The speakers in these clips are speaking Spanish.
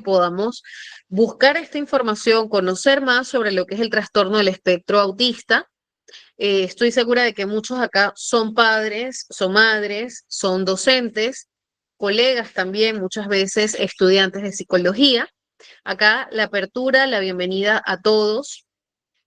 podamos buscar esta información, conocer más sobre lo que es el trastorno del espectro autista. Estoy segura de que muchos acá son padres, son madres, son docentes, colegas también, muchas veces estudiantes de psicología. Acá la apertura, la bienvenida a todos.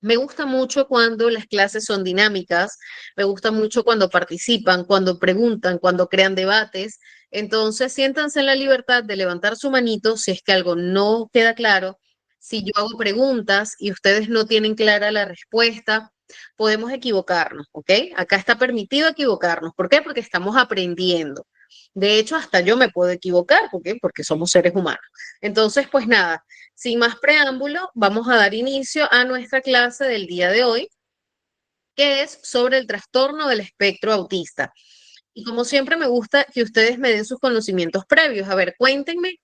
Me gusta mucho cuando las clases son dinámicas, me gusta mucho cuando participan, cuando preguntan, cuando crean debates. Entonces, siéntanse en la libertad de levantar su manito si es que algo no queda claro. Si yo hago preguntas y ustedes no tienen clara la respuesta, podemos equivocarnos, ¿ok? Acá está permitido equivocarnos. ¿Por qué? Porque estamos aprendiendo. De hecho, hasta yo me puedo equivocar, ¿por qué? Porque somos seres humanos. Entonces, pues nada. Sin más preámbulo, vamos a dar inicio a nuestra clase del día de hoy, que es sobre el trastorno del espectro autista. Y como siempre, me gusta que ustedes me den sus conocimientos previos. A ver, cuéntenme,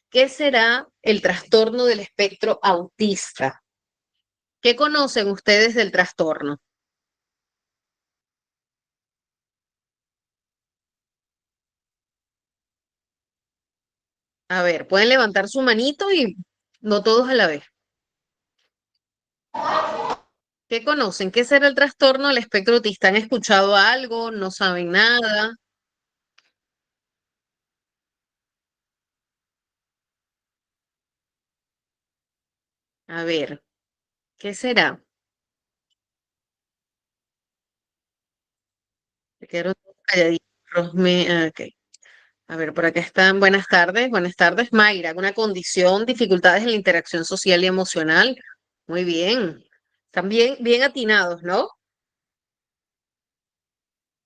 ¿qué será el trastorno del espectro autista? ¿Qué conocen ustedes del trastorno? A ver, pueden levantar su manito y no todos a la vez. ¿Qué conocen? ¿Qué será el trastorno del espectro autista? ¿Han escuchado algo? ¿No saben nada? A ver, ¿qué será? Se quedaron todos calladitos. Ok. A ver, por acá están. Buenas tardes, buenas tardes. Mayra, ¿una condición, dificultades en la interacción social y emocional? Muy bien. Están bien, bien atinados, ¿no?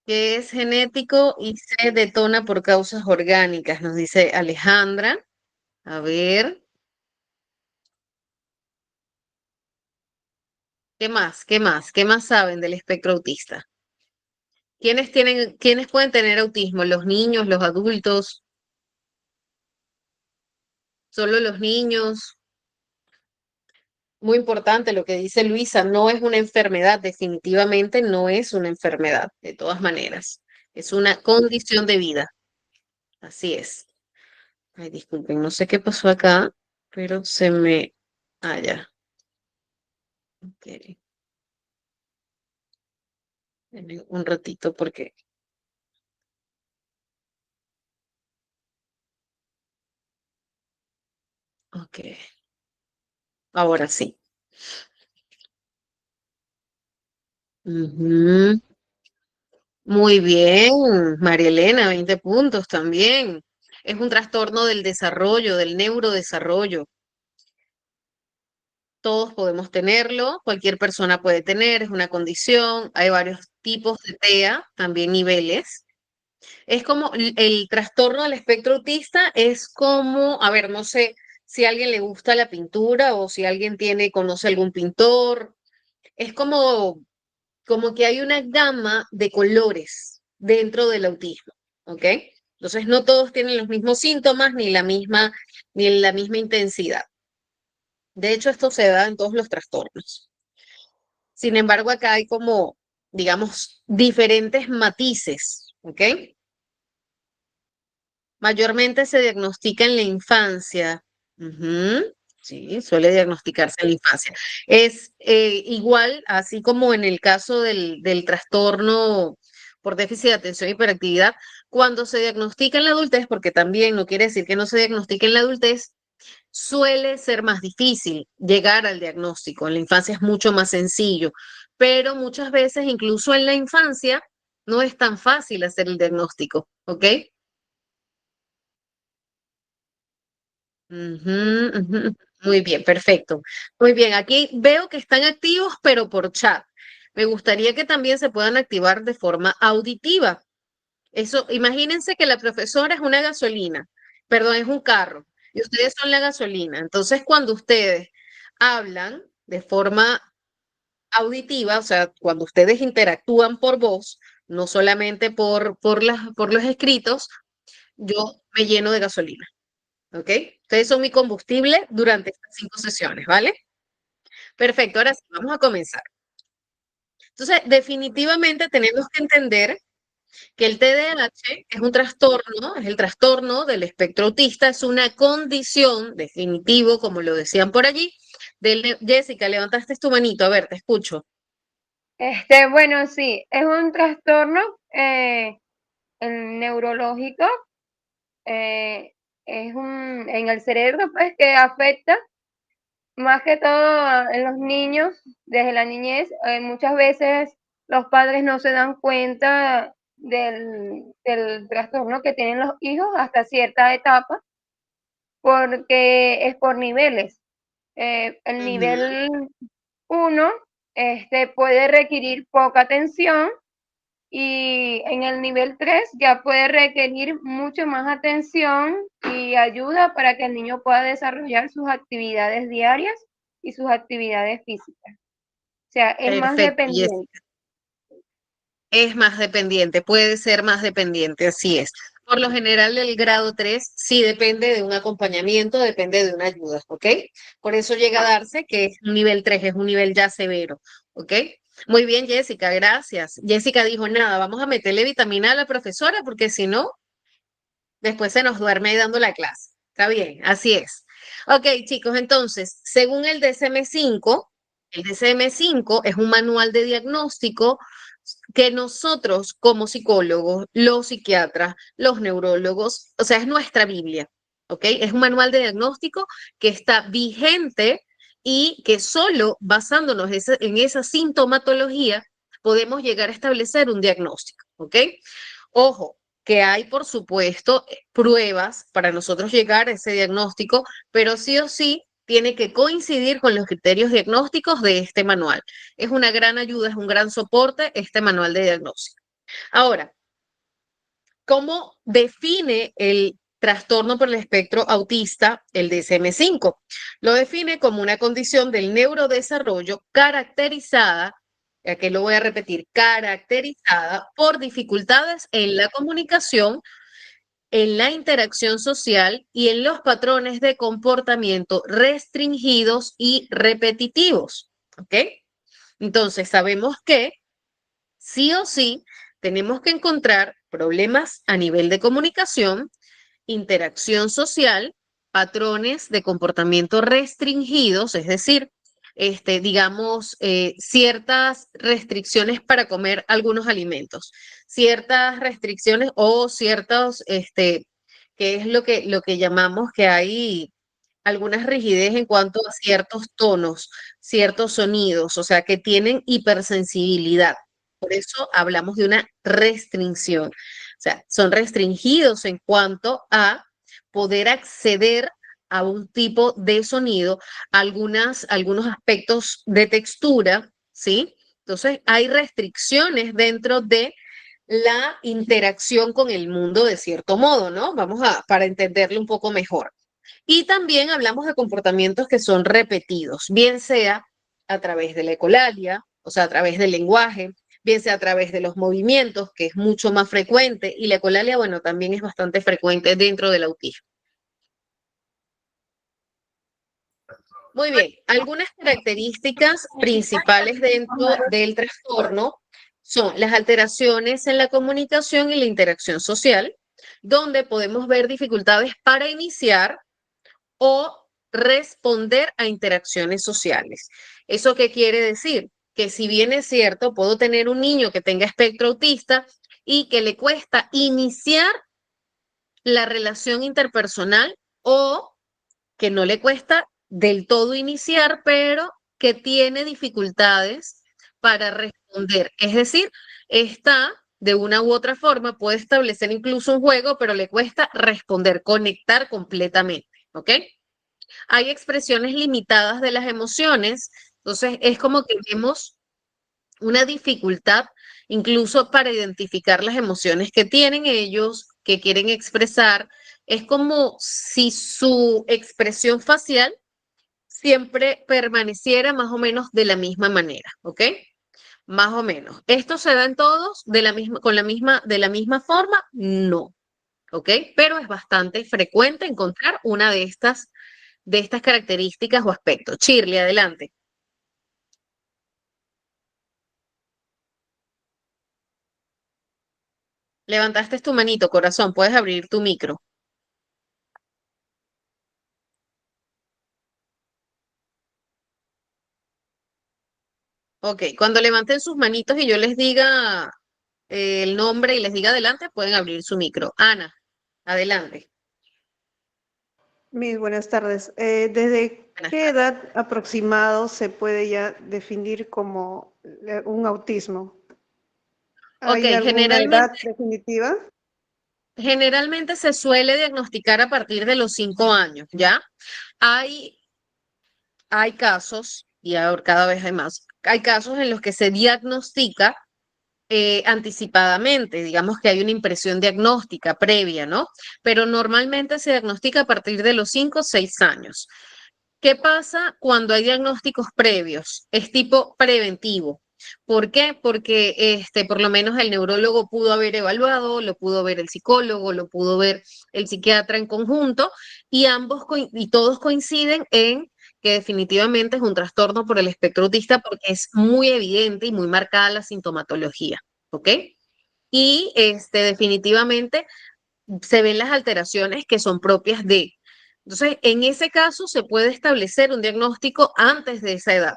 Que es genético y se detona por causas orgánicas, nos dice Alejandra. A ver, ¿qué más? ¿Qué más? ¿Qué más saben del espectro autista? ¿Quiénes pueden tener autismo? ¿Los niños, los adultos? ¿Solo los niños? Muy importante lo que dice Luisa, no es una enfermedad, definitivamente no es una enfermedad, de todas maneras. Es una condición de vida, así es. Ay, disculpen, no sé qué pasó acá, pero se me... Ah, ya. Ok. Denme un ratito porque... Ok, ahora sí. Ujú. Muy bien, María Elena, 20 puntos también. Es un trastorno del desarrollo, del neurodesarrollo. Todos podemos tenerlo, cualquier persona puede tener, es una condición, hay varios tipos de TEA, también niveles. Es como el trastorno del espectro autista, es como, a ver, no sé si a alguien le gusta la pintura o si alguien conoce algún pintor, es como que hay una gama de colores dentro del autismo, ¿ok? Entonces no todos tienen los mismos síntomas ni la misma intensidad. De hecho, esto se da en todos los trastornos. Sin embargo, acá hay como, digamos, diferentes matices, ¿ok? Mayormente se diagnostica en la infancia. Ujú, sí, suele diagnosticarse en la infancia. Es igual, así como en el caso del trastorno por déficit de atención y hiperactividad, cuando se diagnostica en la adultez, porque también no quiere decir que no se diagnostique en la adultez, suele ser más difícil llegar al diagnóstico. En la infancia es mucho más sencillo, pero muchas veces, incluso en la infancia, no es tan fácil hacer el diagnóstico, ¿ok? Ujú, ujú. Muy bien, perfecto. Muy bien, aquí veo que están activos, pero por chat. Me gustaría que también se puedan activar de forma auditiva. Eso, imagínense que la profesora es una gasolina, perdón, es un carro, y ustedes son la gasolina. Entonces, cuando ustedes hablan de forma auditiva, o sea, cuando ustedes interactúan por voz, no solamente por los escritos, yo me lleno de gasolina, ¿ok? Ustedes son mi combustible durante estas 5 sesiones, ¿vale? Perfecto, ahora sí, vamos a comenzar. Entonces, definitivamente tenemos que entender Que el TDAH es un trastorno, es el trastorno del espectro autista, es una condición definitivo, como lo decían por allí. Jessica, levantaste tu manito, a ver, te escucho. Bueno, sí, es un trastorno eh, neurológico, eh, en el cerebro, pues, que afecta más que todo en los niños desde la niñez. Muchas veces los padres no se dan cuenta del trastorno que tienen los hijos hasta cierta etapa, porque es por niveles. El Ujú. nivel uno puede requerir poca atención, y en el nivel 3 ya puede requerir mucho más atención y ayuda para que el niño pueda desarrollar sus actividades diarias y sus actividades físicas. O sea, es más Perfecto, dependiente. Jessica. Es más dependiente, puede ser más dependiente, así es. Por lo general, el grado 3 sí depende de un acompañamiento, depende de una ayuda, ¿ok? Por eso llega a darse que es un nivel 3, es un nivel ya severo, ¿ok? Muy bien, Jessica, gracias. Jessica dijo, nada, vamos a meterle vitamina a la profesora porque si no, después se nos duerme ahí dando la clase. Está bien, así es. Ok, chicos, entonces, según el DCM5 es un manual de diagnóstico que nosotros como psicólogos, los psiquiatras, los neurólogos, o sea, es nuestra Biblia, ¿ok? Es un manual de diagnóstico que está vigente y que solo basándonos en esa sintomatología podemos llegar a establecer un diagnóstico, ¿ok? Ojo, que hay, por supuesto, pruebas para nosotros llegar a ese diagnóstico, pero sí o sí tiene que coincidir con los criterios diagnósticos de este manual. Es una gran ayuda, es un gran soporte este manual de diagnóstico. Ahora, ¿cómo define el trastorno por el espectro autista el DSM-5? Lo define como una condición del neurodesarrollo caracterizada, ya que lo voy a repetir, caracterizada por dificultades en la comunicación, en la interacción social y en los patrones de comportamiento restringidos y repetitivos. ¿Ok? Entonces, sabemos que sí o sí tenemos que encontrar problemas a nivel de comunicación, interacción social, patrones de comportamiento restringidos, es decir, digamos, ciertas restricciones para comer algunos alimentos, ciertas restricciones o ciertos, que es lo que llamamos que hay algunas rigidez en cuanto a ciertos tonos, ciertos sonidos, o sea, que tienen hipersensibilidad. Por eso hablamos de una restricción. O sea, son restringidos en cuanto a poder acceder a un tipo de sonido, algunos aspectos de textura, ¿sí? Entonces, hay restricciones dentro de la interacción con el mundo de cierto modo, ¿no? Para entenderlo un poco mejor. Y también hablamos de comportamientos que son repetidos, bien sea a través de la ecolalia, o sea, a través del lenguaje, bien sea a través de los movimientos, que es mucho más frecuente, y la ecolalia, bueno, también es bastante frecuente dentro del autismo. Muy bien, algunas características principales dentro del trastorno son las alteraciones en la comunicación y la interacción social, donde podemos ver dificultades para iniciar o responder a interacciones sociales. ¿Eso qué quiere decir? Que si bien es cierto, puedo tener un niño que tenga espectro autista y que le cuesta iniciar la relación interpersonal o que no le cuesta del todo iniciar, pero que tiene dificultades para responder. Es decir, está de una u otra forma, puede establecer incluso un juego, pero le cuesta responder, conectar completamente. ¿Ok? Hay expresiones limitadas de las emociones, entonces es como que vemos una dificultad incluso para identificar las emociones que tienen ellos, que quieren expresar. Es como si su expresión facial siempre permaneciera más o menos de la misma manera, ¿ok? Más o menos. ¿Esto se da en todos de la misma, de la misma forma? No, ¿ok? Pero es bastante frecuente encontrar una de estas características o aspectos. Shirley, adelante. Levantaste tu manito, corazón, puedes abrir tu micro. Ok, cuando levanten sus manitos y yo les diga el nombre y les diga adelante, pueden abrir su micro. Ana, adelante. Mis buenas tardes. ¿Desde Buenas qué tardes. edad aproximado se puede ya definir como un autismo? Ok, ¿Hay alguna edad generalmente, definitiva? generalmente se suele diagnosticar a partir de los 5 años, ¿ya? Hay, hay casos, y ahora cada vez hay más, hay casos en los que se diagnostica anticipadamente, digamos que hay una impresión diagnóstica previa, ¿no? Pero normalmente se diagnostica a partir de los 5 o 6 años. ¿Qué pasa cuando hay diagnósticos previos? Es tipo preventivo. ¿Por qué? Porque por lo menos el neurólogo pudo haber evaluado, lo pudo ver el psicólogo, lo pudo ver el psiquiatra en conjunto y y todos coinciden en que definitivamente es un trastorno por el espectro autista porque es muy evidente y muy marcada la sintomatología, ¿ok? Y definitivamente se ven las alteraciones que son propias de. Entonces, en ese caso se puede establecer un diagnóstico antes de esa edad.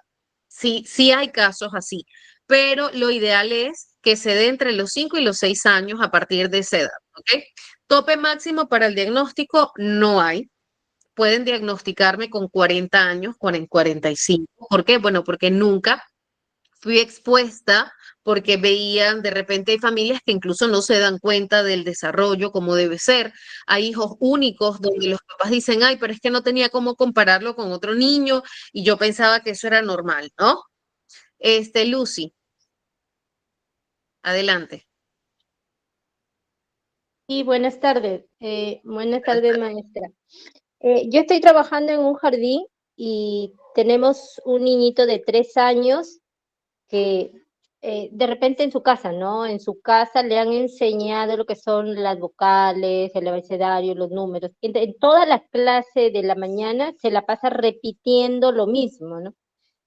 Sí, sí hay casos así, pero lo ideal es que se dé entre los 5 y los 6 años a partir de esa edad, ¿ok? Tope máximo para el diagnóstico no hay. Pueden diagnosticarme con 40 años, con 45. ¿Por qué? Bueno, porque nunca fui expuesta porque veían, de repente hay familias que incluso no se dan cuenta del desarrollo como debe ser. Hay hijos únicos donde los papás dicen, ay, pero es que no tenía cómo compararlo con otro niño y yo pensaba que eso era normal, ¿no? Lucy, adelante. Sí, buenas tardes. Buenas Buenas tardes, tardes. maestra. Yo estoy trabajando en un jardín y tenemos un niñito de 3 años que de repente en su casa, ¿no? En su casa le han enseñado lo que son las vocales, el abecedario, los números. En toda la clase de la mañana se la pasa repitiendo lo mismo, ¿no?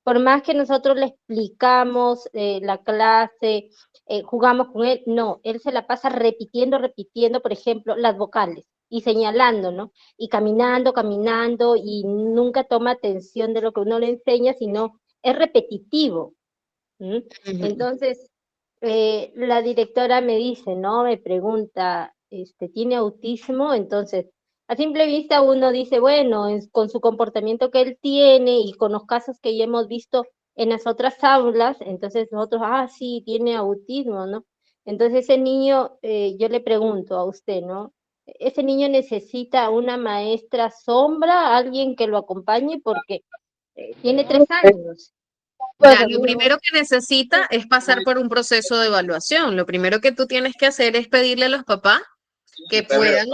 Por más que nosotros le explicamos la clase, jugamos con él, no, él se la pasa repitiendo, repitiendo, por ejemplo, las vocales y señalando, ¿no? Y caminando, caminando y nunca toma atención de lo que uno le enseña, sino es repetitivo. ¿Mm? Ujú. Entonces, la directora me dice, ¿no? Me pregunta, ¿tiene autismo? Entonces, a simple vista uno dice, bueno, con su comportamiento que él tiene y con los casos que ya hemos visto en las otras aulas, entonces nosotros, sí, tiene autismo, ¿no? Entonces ese niño, yo le pregunto a usted, ¿no? ¿Ese niño necesita una maestra sombra, alguien que lo acompañe? Porque tiene 3 años. Ya, lo primero que necesita es pasar por un proceso de evaluación. Lo primero que tú tienes que hacer es pedirle a los papás que puedan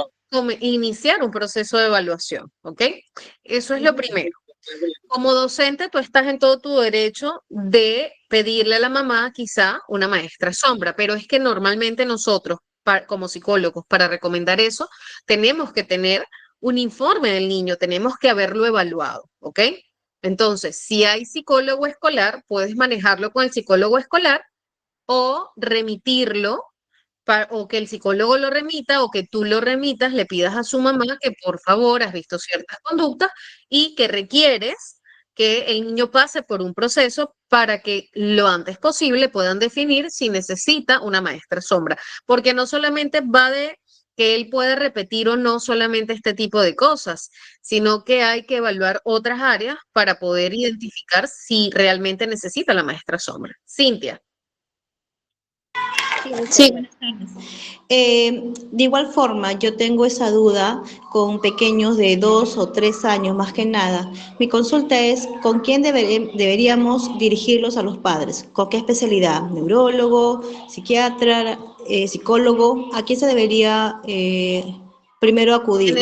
iniciar un proceso de evaluación, ¿ok? Eso es lo primero. Como docente, tú estás en todo tu derecho de pedirle a la mamá quizá una maestra sombra, pero es que normalmente nosotros, como psicólogos, para recomendar eso, tenemos que tener un informe del niño, tenemos que haberlo evaluado, ¿ok? Entonces, si hay psicólogo escolar, puedes manejarlo con el psicólogo escolar o remitirlo o que el psicólogo lo remita o que tú lo remitas, le pidas a su mamá que por favor has visto ciertas conductas y que requieres que el niño pase por un proceso para que lo antes posible puedan definir si necesita una maestra sombra, porque no solamente va de que él puede repetir o no solamente este tipo de cosas, sino que hay que evaluar otras áreas para poder identificar si realmente necesita la maestra sombra. Cintia. Sí, muchas Sí, gracias. buenas tardes. De igual forma, yo tengo esa duda con pequeños de 2 o 3 años, más que nada. Mi consulta es, ¿con quién deberíamos dirigirlos a los padres? ¿Con qué especialidad? ¿Neurólogo, psiquiatra, psicólogo? ¿A quién se debería primero acudir?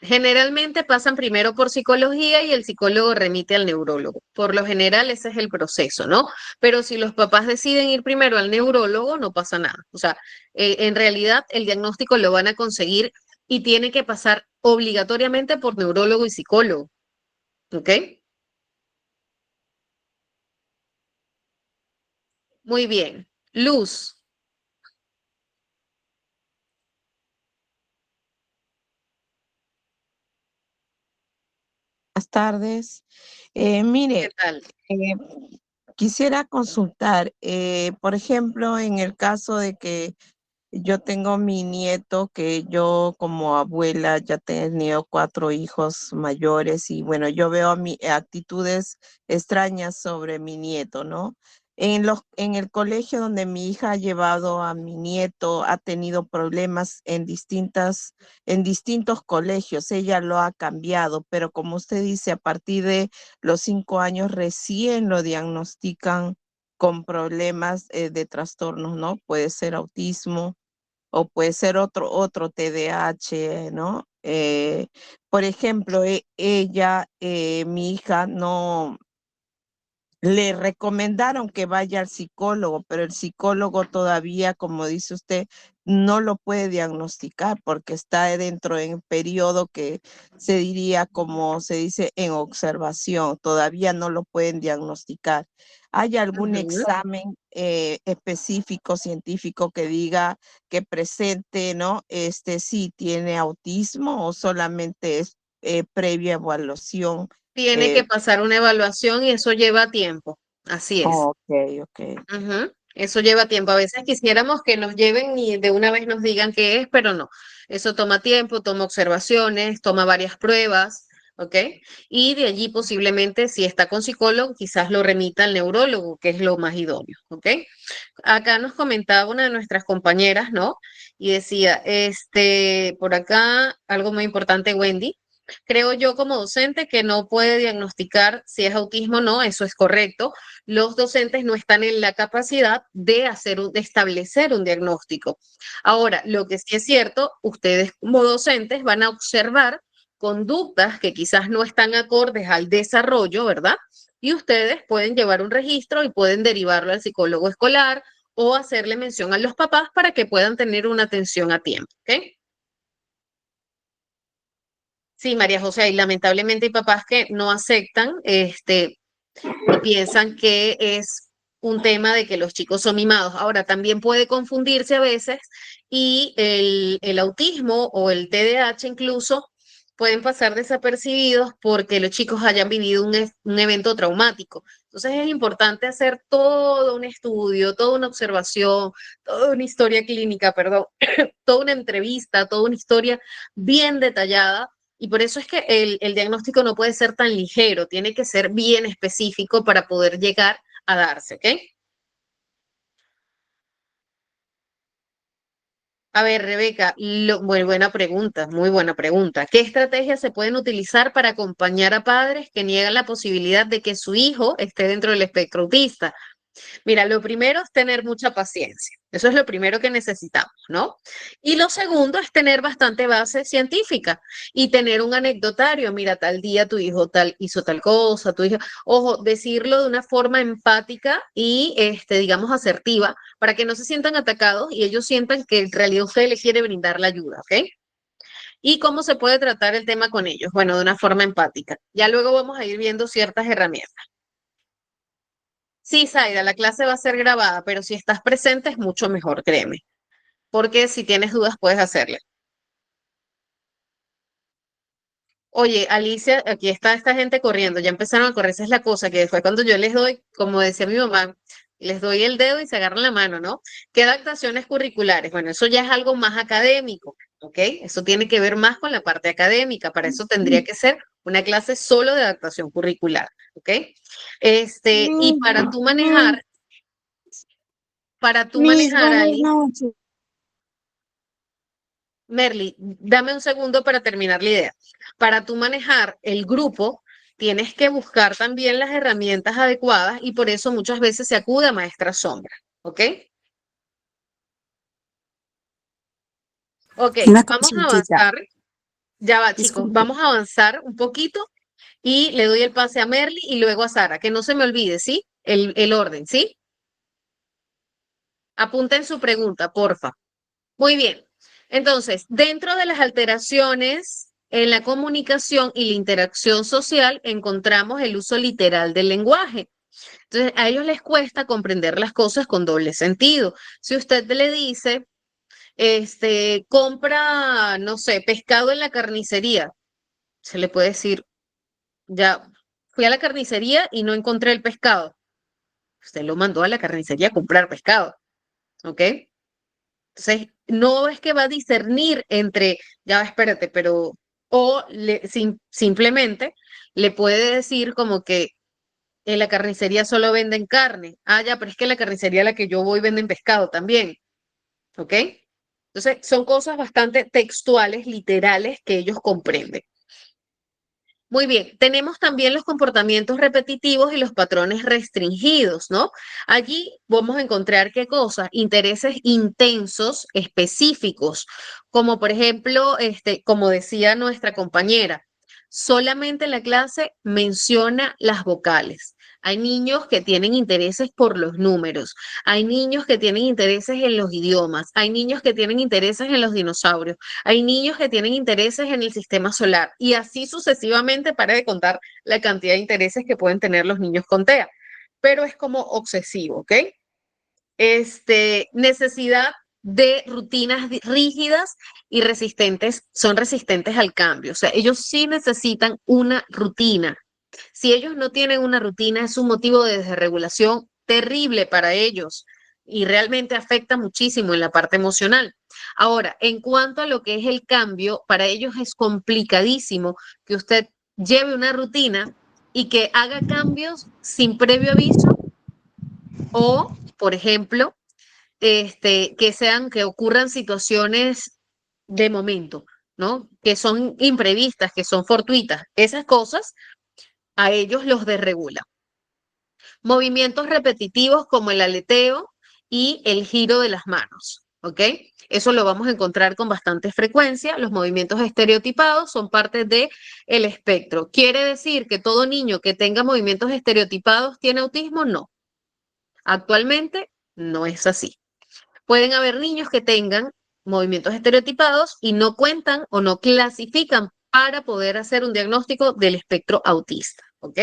Generalmente pasan primero por psicología y el psicólogo remite al neurólogo. Por lo general ese es el proceso, ¿no? Pero si los papás deciden ir primero al neurólogo, no pasa nada. O sea, en realidad el diagnóstico lo van a conseguir y tiene que pasar obligatoriamente por neurólogo y psicólogo, ¿ok? Muy bien. Luz, Buenas tardes. ¿Qué Mire, tal? eh, quisiera consultar, por ejemplo, en el caso de que yo tengo mi nieto, que yo como abuela ya he tenido 4 hijos mayores y bueno, yo veo actitudes extrañas sobre mi nieto, ¿no? En el colegio donde mi hija ha llevado a mi nieto, ha tenido problemas en distintos colegios. Ella lo ha cambiado, pero como usted dice, a partir de los 5 años recién lo diagnostican con problemas de trastornos, ¿no? Puede ser autismo o puede ser otro TDAH, ¿no? Por ejemplo, mi hija, no le recomendaron que vaya al psicólogo, pero el psicólogo todavía, como dice usted, no lo puede diagnosticar porque está dentro en periodo que se diría, como se dice, en observación. Todavía no lo pueden diagnosticar. ¿Hay algún Ujú. examen específico, científico que diga que presente, ¿no? Si tiene autismo o solamente es previa evaluación? Tiene que pasar una evaluación y eso lleva tiempo. Así es. Ok, ok. Ujú. Eso lleva tiempo. A veces quisiéramos que nos lleven y de una vez nos digan qué es, pero no. Eso toma tiempo, toma observaciones, toma varias pruebas, ¿ok? Y de allí posiblemente, si está con psicólogo, quizás lo remita al neurólogo, que es lo más idóneo, ¿ok? Acá nos comentaba una de nuestras compañeras, ¿no? Y decía, por acá, algo muy importante, Wendy. Creo yo como docente que no puede diagnosticar si es autismo o no, eso es correcto. Los docentes no están en la capacidad de de establecer un diagnóstico. Ahora, lo que sí es cierto, ustedes como docentes van a observar conductas que quizás no están acordes al desarrollo, ¿verdad? Y ustedes pueden llevar un registro y pueden derivarlo al psicólogo escolar o hacerle mención a los papás para que puedan tener una atención a tiempo, ¿ok? Sí, María José, y lamentablemente hay papás que no aceptan, y piensan que es un tema de que los chicos son mimados. Ahora, también puede confundirse a veces y el autismo o el TDAH incluso pueden pasar desapercibidos porque los chicos hayan vivido un evento traumático. Entonces es importante hacer todo un estudio, toda una observación, toda una historia clínica, perdón, toda una entrevista, toda una historia bien detallada y por eso es que el diagnóstico no puede ser tan ligero, tiene que ser bien específico para poder llegar a darse, ¿ok? A ver, Rebeca, muy buena pregunta, muy buena pregunta. ¿Qué estrategias se pueden utilizar para acompañar a padres que niegan la posibilidad de que su hijo esté dentro del espectro autista? Mira, lo primero es tener mucha paciencia. Eso es lo primero que necesitamos, ¿no? Y lo segundo es tener bastante base científica y tener un anecdotario. Mira, tal día tu hijo tal hizo tal cosa, tu hijo, ojo, decirlo de una forma empática y, digamos, asertiva para que no se sientan atacados y ellos sientan que en realidad usted le quiere brindar la ayuda, ¿ok? ¿Y cómo se puede tratar el tema con ellos? Bueno, de una forma empática. Ya luego vamos a ir viendo ciertas herramientas. Sí, Zaida, la clase va a ser grabada, pero si estás presente es mucho mejor, créeme, porque si tienes dudas puedes hacerle. Oye, Alicia, aquí está esta gente corriendo, ya empezaron a correr, esa es la cosa, que fue cuando yo les doy, como decía mi mamá, les doy el dedo y se agarran la mano, ¿no? ¿Qué adaptaciones curriculares? Bueno, eso ya es algo más académico, ¿ok? Eso tiene que ver más con la parte académica, para eso tendría que ser una clase solo de adaptación curricular, ¿ok? Y para tú Miss, manejar, buenas Ali, noches. Merly, dame un segundo para terminar la idea. Para tú manejar el grupo, tienes que buscar también las herramientas adecuadas y por eso muchas veces se acude a maestra sombra. ¿Ok? Ok, Una vamos a consultita, avanzar. Ya va, chicos, disculpe. vamos a avanzar un poquito y le doy el pase a Merly y luego a Sara. Que no se me olvide, ¿sí? El orden, ¿sí? Apunten su pregunta, porfa. Muy bien. Entonces, dentro de las alteraciones en la comunicación y la interacción social, encontramos el uso literal del lenguaje. Entonces, a ellos les cuesta comprender las cosas con doble sentido. Si usted le dice, compra, no sé, pescado en la carnicería, se le puede decir, Ya fui a la carnicería y no encontré el pescado. Usted lo mandó a la carnicería a comprar pescado, ¿ok? Entonces, no es que va a discernir entre, ya espérate, pero, simplemente le puede decir como que en la carnicería solo venden carne. Ah, ya, pero es que en la carnicería a la que yo voy venden pescado también, ¿ok? Entonces, son cosas bastante textuales, literales, que ellos comprenden. Muy bien, tenemos también los comportamientos repetitivos y los patrones restringidos, ¿no? Allí vamos a encontrar qué cosas, intereses intensos, específicos, como por ejemplo, como decía nuestra compañera, solamente en la clase menciona las vocales. Hay niños que tienen intereses por los números, hay niños que tienen intereses en los idiomas, hay niños que tienen intereses en los dinosaurios. Hay niños que tienen intereses en el sistema solar y así sucesivamente, para de contar la cantidad de intereses que pueden tener los niños con TEA, pero es como obsesivo, ¿ok? Necesidad de rutinas rígidas y resistentes, son resistentes al cambio, o sea, ellos sí necesitan una rutina. Si ellos no tienen una rutina, es un motivo de desregulación terrible para ellos y realmente afecta muchísimo en la parte emocional. Ahora, en cuanto a lo que es el cambio, para ellos es complicadísimo que usted lleve una rutina y que haga cambios sin previo aviso o, por ejemplo, que ocurran situaciones de momento, ¿no? Que son imprevistas, que son fortuitas. Esas cosas a ellos los desregula. Movimientos repetitivos como el aleteo y el giro de las manos, ¿ok? Eso lo vamos a encontrar con bastante frecuencia. Los movimientos estereotipados son parte del espectro. ¿Quiere decir que todo niño que tenga movimientos estereotipados tiene autismo? No. Actualmente no es así. Pueden haber niños que tengan movimientos estereotipados y no cuentan o no clasifican para poder hacer un diagnóstico del espectro autista, ¿ok?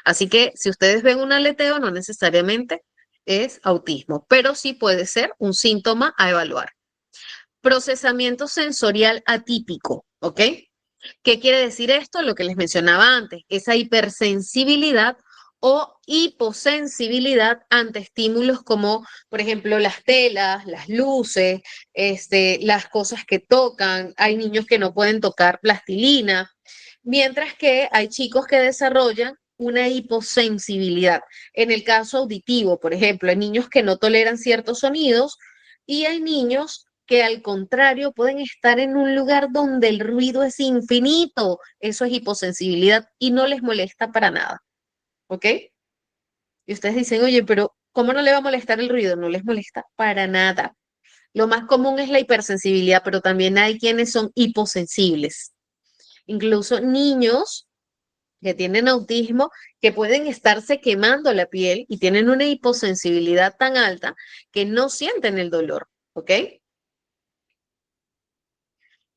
Así que si ustedes ven un aleteo, no necesariamente es autismo, pero sí puede ser un síntoma a evaluar. Procesamiento sensorial atípico, ¿ok? ¿Qué quiere decir esto? Lo que les mencionaba antes, esa hipersensibilidad o hiposensibilidad ante estímulos como, por ejemplo, las telas, las luces, las cosas que tocan. Hay niños que no pueden tocar plastilina, mientras que hay chicos que desarrollan una hiposensibilidad. En el caso auditivo, por ejemplo, hay niños que no toleran ciertos sonidos y hay niños que al contrario pueden estar en un lugar donde el ruido es infinito. Eso es hiposensibilidad y no les molesta para nada. ¿Ok? Y ustedes dicen, oye, pero ¿cómo no le va a molestar el ruido? No les molesta para nada. Lo más común es la hipersensibilidad, pero también hay quienes son hiposensibles. Incluso niños que tienen autismo, que pueden estarse quemando la piel y tienen una hiposensibilidad tan alta que no sienten el dolor. ¿Ok?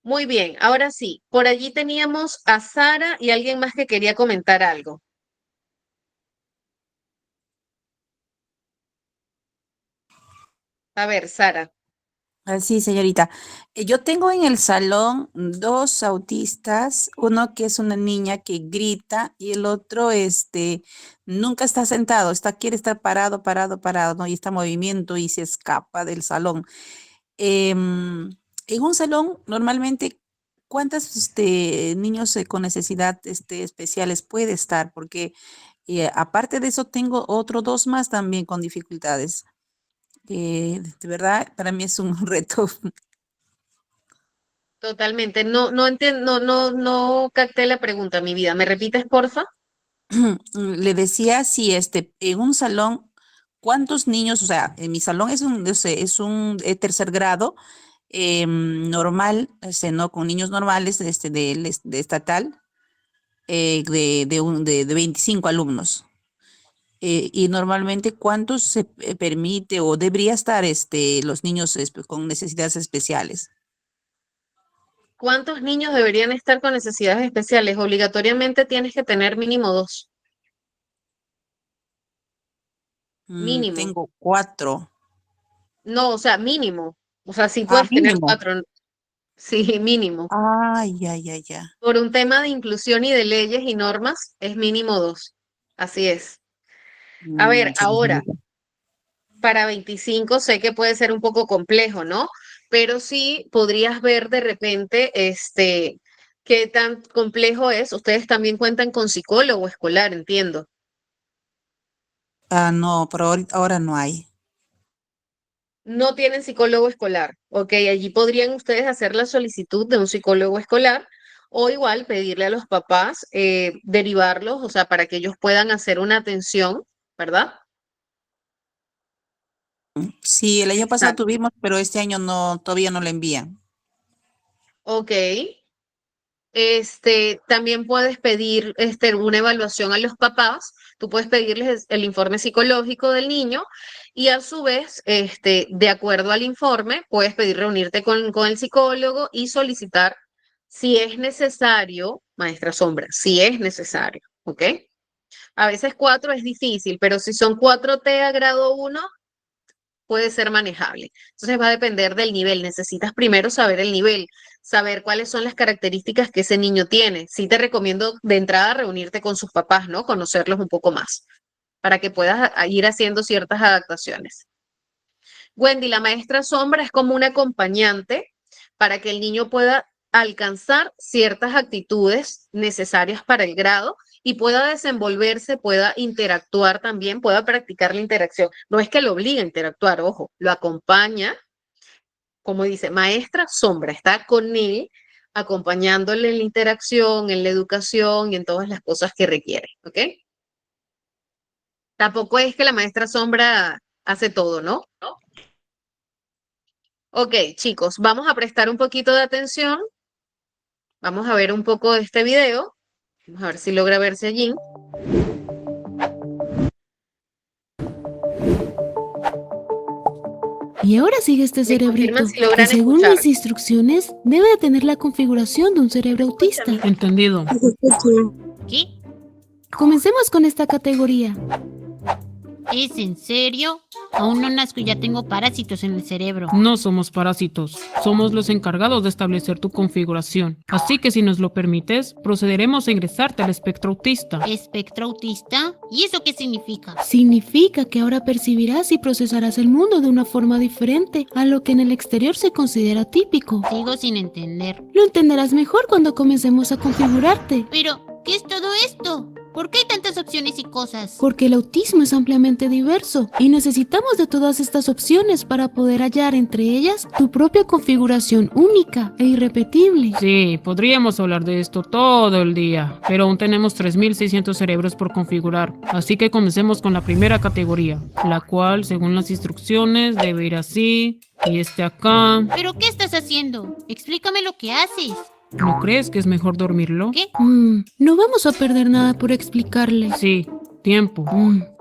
Muy bien, ahora sí, por allí teníamos a Sara y alguien más que quería comentar algo. A ver, Sara. Sí, señorita. Yo tengo en el salón dos autistas, uno que es una niña que grita y el otro, nunca está sentado, quiere estar parado, parado, parado, ¿no? Y está en movimiento y se escapa del salón. En un salón, normalmente, ¿cuántos, niños con necesidad, especiales puede estar? Porque aparte de eso, tengo otros dos más también con dificultades. De verdad, para mí es un reto. Totalmente. No, no entiendo, no capté la pregunta, mi vida. ¿Me repites, porfa? Le decía si en un salón, ¿cuántos niños? O sea, en mi salón es un tercer grado normal, no con niños normales de estatal, de 25 alumnos. Y normalmente, ¿cuántos se permite o debería estar los niños con necesidades especiales? ¿Cuántos niños deberían estar con necesidades especiales? Obligatoriamente tienes que tener mínimo dos. Mínimo. Tengo 4. No, o sea, mínimo. O sea, sí Ah, puedes tener mínimo. cuatro. Sí, mínimo. Ay, ya, ya, ya. Por un tema de inclusión y de leyes y normas, es mínimo 2. Así es. A ver, Ya, ahora, ya. para 25 sé que puede ser un poco complejo, ¿no? Pero sí podrías ver de repente, qué tan complejo es. Ustedes también cuentan con psicólogo escolar, entiendo. Ah, no, pero ahora no hay. No tienen psicólogo escolar. Ok, allí podrían ustedes hacer la solicitud de un psicólogo escolar o igual pedirle a los papás derivarlos, o sea, para que ellos puedan hacer una atención, ¿verdad? Sí, el año pasado Exacto. tuvimos, pero este año no, todavía no le envían. Ok. También puedes pedir una evaluación a los papás. Tú puedes pedirles el informe psicológico del niño y a su vez, de acuerdo al informe, puedes pedir reunirte con el psicólogo y solicitar si es necesario, maestra Sombra, si es necesario, ¿ok? A veces 4 es difícil, pero si son 4T a grado 1, puede ser manejable. Entonces va a depender del nivel. Necesitas primero saber el nivel, saber cuáles son las características que ese niño tiene. Sí te recomiendo de entrada reunirte con sus papás, ¿no? Conocerlos un poco más para que puedas ir haciendo ciertas adaptaciones. Wendy, la maestra Sombra es como un acompañante para que el niño pueda alcanzar ciertas actitudes necesarias para el grado y pueda desenvolverse, pueda interactuar también, pueda practicar la interacción. No es que lo obligue a interactuar, ojo, lo acompaña, como dice, maestra Sombra, está con él, acompañándole en la interacción, en la educación y en todas las cosas que requiere, ¿ok? Tampoco es que la maestra Sombra hace todo, ¿no? Ok, chicos, vamos a prestar un poquito de atención. Vamos a ver un poco de este video. Vamos a ver si logra verse allí. Y ahora sigue este Me confirman cerebrito, si que logran según escuchar. mis instrucciones debe de tener la configuración de un cerebro autista. Entendido. ¿Qué? Comencemos con esta categoría. ¿Es en serio? Aún no nazco y ya tengo parásitos en el cerebro. No somos parásitos, somos los encargados de establecer tu configuración. Así que si nos lo permites, procederemos a ingresarte al espectro autista. ¿Espectro autista? ¿Y eso qué significa? Significa que ahora percibirás y procesarás el mundo de una forma diferente a lo que en el exterior se considera típico. Sigo sin entender. Lo entenderás mejor cuando comencemos a configurarte. Pero, ¿qué es todo esto? ¿Por qué hay tantas opciones y cosas? Porque el autismo es ampliamente diverso y necesitamos de todas estas opciones para poder hallar entre ellas tu propia configuración única e irrepetible. Sí, podríamos hablar de esto todo el día, pero aún tenemos 3.600 cerebros por configurar. Así que comencemos con la primera categoría, la cual, según las instrucciones, debe ir así y acá. ¿Pero qué estás haciendo? Explícame lo que haces. ¿No crees que es mejor dormirlo? ¿Qué? No vamos a perder nada por explicarle. Sí, tiempo.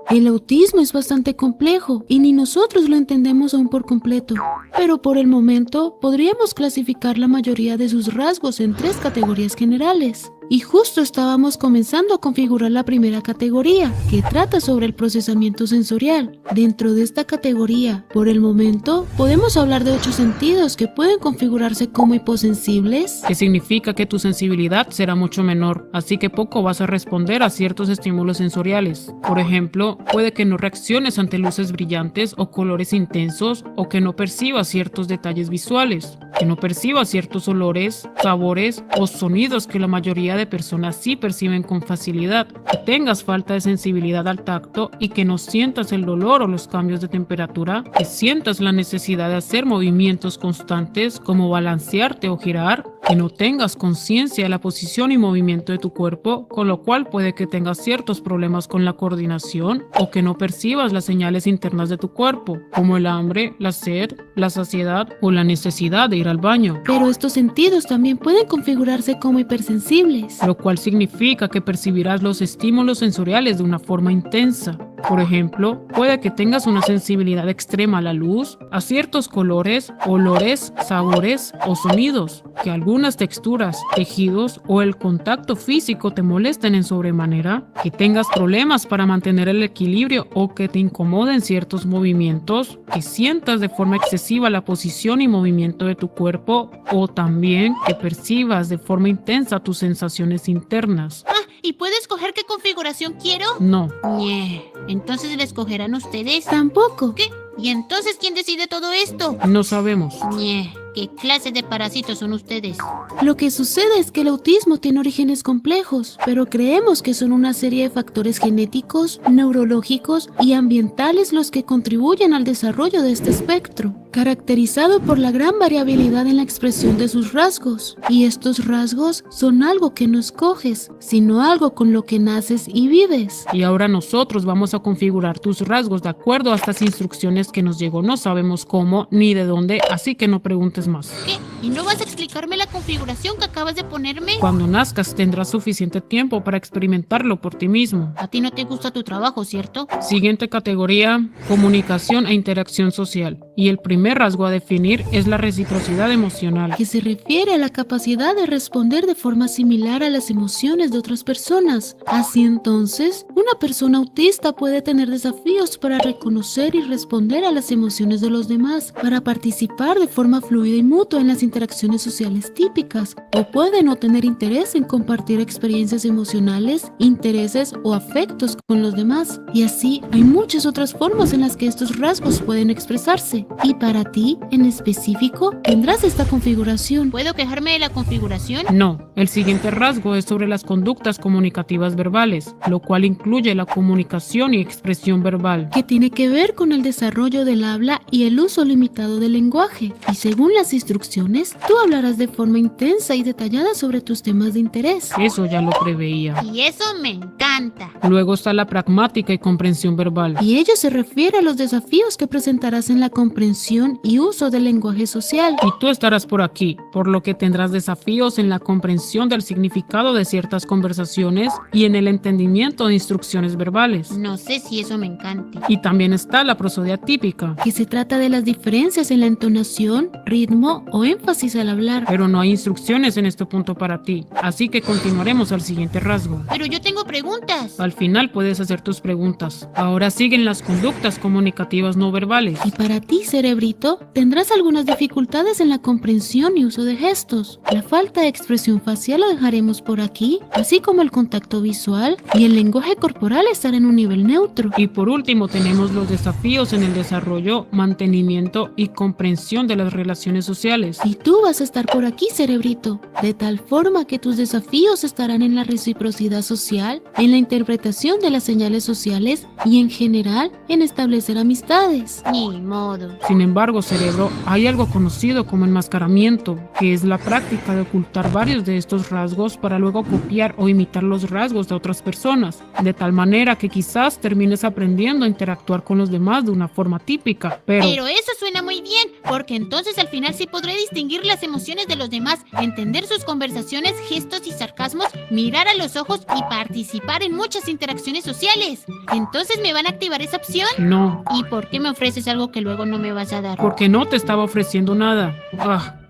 El autismo es bastante complejo y ni nosotros lo entendemos aún por completo. Pero por el momento podríamos clasificar la mayoría de sus rasgos en 3 categorías generales. Y justo estábamos comenzando a configurar la primera categoría, que trata sobre el procesamiento sensorial. Dentro de esta categoría, por el momento, podemos hablar de 8 sentidos que pueden configurarse como hiposensibles. Que significa que tu sensibilidad será mucho menor, así que poco vas a responder a ciertos estímulos sensoriales. Por ejemplo, puede que no reacciones ante luces brillantes o colores intensos, o que no percibas ciertos detalles visuales, que no percibas ciertos olores, sabores o sonidos que la mayoría de personas sí perciben con facilidad, que tengas falta de sensibilidad al tacto y que no sientas el dolor o los cambios de temperatura, que sientas la necesidad de hacer movimientos constantes como balancearte o girar, que no tengas conciencia de la posición y movimiento de tu cuerpo, con lo cual puede que tengas ciertos problemas con la coordinación o que no percibas las señales internas de tu cuerpo, como el hambre, la sed, la saciedad o la necesidad de ir al baño. Pero estos sentidos también pueden configurarse como hipersensibles. Lo cual significa que percibirás los estímulos sensoriales de una forma intensa. Por ejemplo, puede que tengas una sensibilidad extrema a la luz, a ciertos colores, olores, sabores o sonidos, que algunas texturas, tejidos o el contacto físico te molesten en sobremanera, que tengas problemas para mantener el equilibrio o que te incomoden ciertos movimientos, que sientas de forma excesiva la posición y movimiento de tu cuerpo o también que percibas de forma intensa tus sensaciones internas. ¿Y puedo escoger qué configuración quiero? No. Ñe. ¿Entonces la escogerán ustedes? Tampoco. ¿Qué? ¿Y entonces quién decide todo esto? No sabemos. Ñe. ¿Qué clase de parásitos son ustedes? Lo que sucede es que el autismo tiene orígenes complejos, pero creemos que son una serie de factores genéticos, neurológicos y ambientales los que contribuyen al desarrollo de este espectro, caracterizado por la gran variabilidad en la expresión de sus rasgos. Y estos rasgos son algo que no escoges, sino algo con lo que naces y vives. Y ahora nosotros vamos a configurar tus rasgos de acuerdo a estas instrucciones que nos llegó. No sabemos cómo ni de dónde, así que no preguntes más. ¿Qué? ¿Y no vas a explicarme la configuración que acabas de ponerme? Cuando nazcas tendrás suficiente tiempo para experimentarlo por ti mismo. A ti no te gusta tu trabajo, ¿cierto? Siguiente categoría, comunicación e interacción social. Y el primer rasgo a definir es la reciprocidad emocional. Que se refiere a la capacidad de responder de forma similar a las emociones de otras personas. Así entonces, una persona autista puede tener desafíos para reconocer y responder a las emociones de los demás, para participar de forma fluida y mutua en las interacciones sociales típicas, o puede no tener interés en compartir experiencias emocionales, intereses o afectos con los demás. Y así hay muchas otras formas en las que estos rasgos pueden expresarse. Y para ti, en específico, tendrás esta configuración. ¿Puedo quejarme de la configuración? No, el siguiente rasgo es sobre las conductas comunicativas verbales, lo cual incluye la comunicación y expresión verbal. Que tiene que ver con el desarrollo del habla y el uso limitado del lenguaje. Y según las instrucciones, tú hablarás de forma intensa y detallada sobre tus temas de interés. Eso ya lo preveía. Y eso me encanta. Luego está la pragmática y comprensión verbal. Y ello se refiere a los desafíos que presentarás en la comprensión y uso del lenguaje social. Y tú estarás por aquí, por lo que tendrás desafíos en la comprensión del significado de ciertas conversaciones y en el entendimiento de instrucciones verbales. No sé si eso me encante. Y también está la prosodia típica. Que se trata de las diferencias en la entonación, ritmo o énfasis al hablar. Pero no hay instrucciones en este punto para ti, así que continuaremos al siguiente rasgo. Pero yo tengo preguntas. Al final puedes hacer tus preguntas. Ahora siguen las conductas comunicativas no verbales. Y para ti, cerebrito, tendrás algunas dificultades en la comprensión y uso de gestos. La falta de expresión facial la dejaremos por aquí, así como el contacto visual y el lenguaje corporal estará en un nivel neutro. Y por último tenemos los desafíos en el desarrollo, mantenimiento y comprensión de las relaciones sociales. Y tú vas a estar por aquí, cerebrito, de tal forma que tus desafíos estarán en la reciprocidad social, en la interpretación de las señales sociales y en general en establecer amistades. Ni modo. Sin embargo, cerebro, hay algo conocido como enmascaramiento, que es la práctica de ocultar varios de estos rasgos para luego copiar o imitar los rasgos de otras personas, de tal manera que quizás termines aprendiendo a interactuar con los demás de una forma típica, pero eso suena muy bien, porque entonces al final sí podré distinguir las emociones de los demás, entender sus conversaciones, gestos y sarcasmos, mirar a los ojos y participar en muchas interacciones sociales. ¿Entonces me van a activar esa opción? no, ¿Y por qué me ofreces algo que luego no me vas a dar? porque no te estaba ofreciendo nada.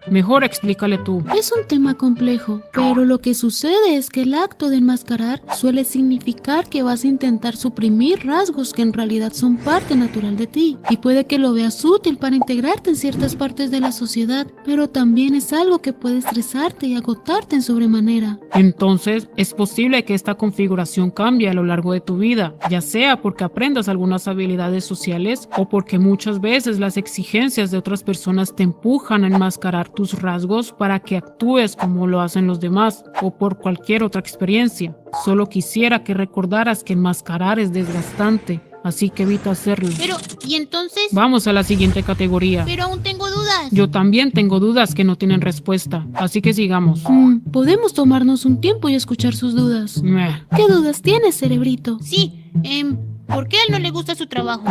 Mejor explícale tú. Es un tema complejo, pero lo que sucede es que el acto de enmascarar suele significar que vas a intentar suprimir rasgos que en realidad son parte natural de ti, y puede que lo veas útil para integrarte en ciertas partes de la sociedad, pero también es algo que puede estresarte y agotarte en sobremanera. Entonces, es posible que esta configuración cambie a lo largo de tu vida, ya sea porque aprendas algunas habilidades sociales o porque muchas veces las exigencias de otras personas te empujan a enmascarar tus rasgos para que actúes como lo hacen los demás o por cualquier otra experiencia. Solo quisiera que recordaras que enmascarar es desgastante, así que evita hacerlo. Pero, ¿y entonces? Vamos a la siguiente categoría. Pero aún tengo dudas. Yo también tengo dudas que no tienen respuesta, así que sigamos. Podemos tomarnos un tiempo y escuchar sus dudas. Meh. ¿Qué dudas tienes, cerebrito? Sí, ¿Por qué a él no le gusta su trabajo?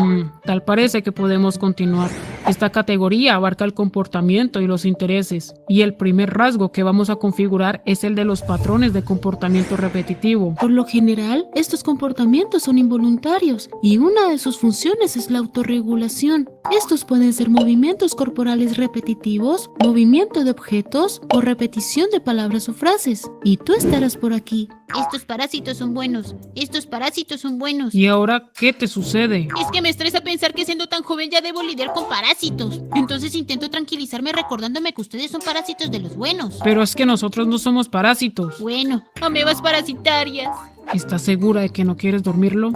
Tal parece que podemos continuar. Esta categoría abarca el comportamiento y los intereses, y el primer rasgo que vamos a configurar es el de los patrones de comportamiento repetitivo. Por lo general, estos comportamientos son involuntarios y una de sus funciones es la autorregulación. Estos pueden ser movimientos corporales repetitivos, movimiento de objetos o repetición de palabras o frases. Y tú estarás por aquí. Estos parásitos son buenos. Estos parásitos son buenos. ¿Y ahora qué te sucede? Es que me estresa pensar que siendo tan joven ya debo lidiar con parásitos. Entonces intento tranquilizarme recordándome que ustedes son parásitos de los buenos. Pero es que nosotros no somos parásitos. Bueno, amebas parasitarias. ¿Estás segura de que no quieres dormirlo?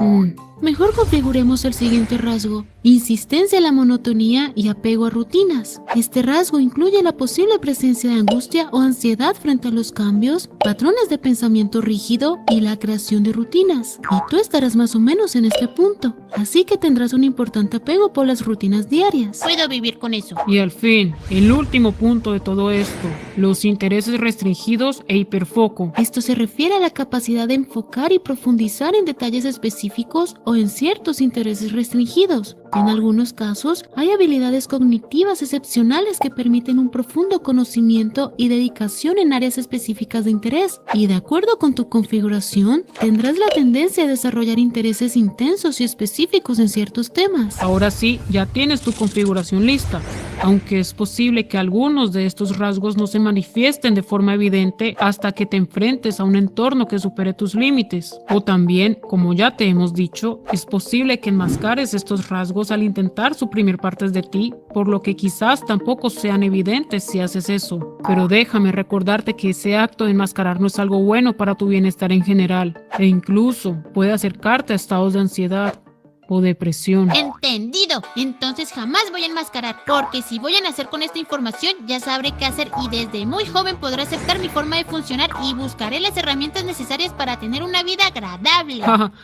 Mejor configuremos el siguiente rasgo: insistencia en la monotonía y apego a rutinas. Este rasgo incluye la posible presencia de angustia o ansiedad frente a los cambios, patrones de pensamiento rígido y la creación de rutinas. Y tú estarás más o menos en este punto, así que tendrás un importante apego por las rutinas diarias. Puedo vivir con eso. Y al fin, el último punto de todo esto, los intereses restringidos e hiperfoco. Esto se refiere a la capacidad de enfocar y profundizar en detalles específicos o en ciertos intereses restringidos. En algunos casos, hay habilidades cognitivas excepcionales que permiten un profundo conocimiento y dedicación en áreas específicas de interés. Y de acuerdo con tu configuración, tendrás la tendencia a desarrollar intereses intensos y específicos en ciertos temas. Ahora sí, ya tienes tu configuración lista, aunque es posible que algunos de estos rasgos no se manifiesten de forma evidente hasta que te enfrentes a un entorno que supere tus límites. O también, como ya te hemos dicho, es posible que enmascares estos rasgos al intentar suprimir partes de ti, por lo que quizás tampoco sean evidentes si haces eso. Pero déjame recordarte que ese acto de enmascarar no es algo bueno para tu bienestar en general, e incluso puede acercarte a estados de ansiedad o depresión. Entendido. Entonces jamás voy a enmascarar, porque si voy a nacer con esta información, ya sabré qué hacer y desde muy joven podré aceptar mi forma de funcionar y buscaré las herramientas necesarias para tener una vida agradable.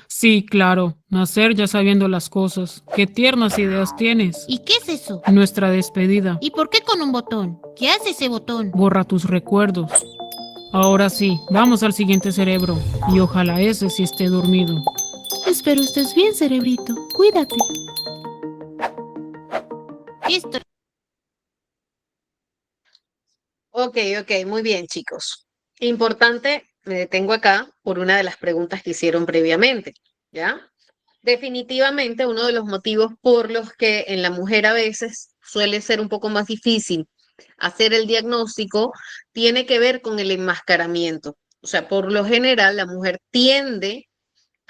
Sí, claro. Nacer ya sabiendo las cosas. Qué tiernas ideas tienes. ¿Y qué es eso? Nuestra despedida. ¿Y por qué con un botón? ¿Qué hace ese botón? Borra tus recuerdos. Ahora sí, vamos al siguiente cerebro. Y ojalá ese sí esté dormido. Espero estés bien, cerebrito. Cuídate. Esto. Ok, muy bien, chicos. Importante, me detengo acá por una de las preguntas que hicieron previamente, ¿ya? Definitivamente uno de los motivos por los que en la mujer a veces suele ser un poco más difícil hacer el diagnóstico tiene que ver con el enmascaramiento. O sea, por lo general la mujer tiende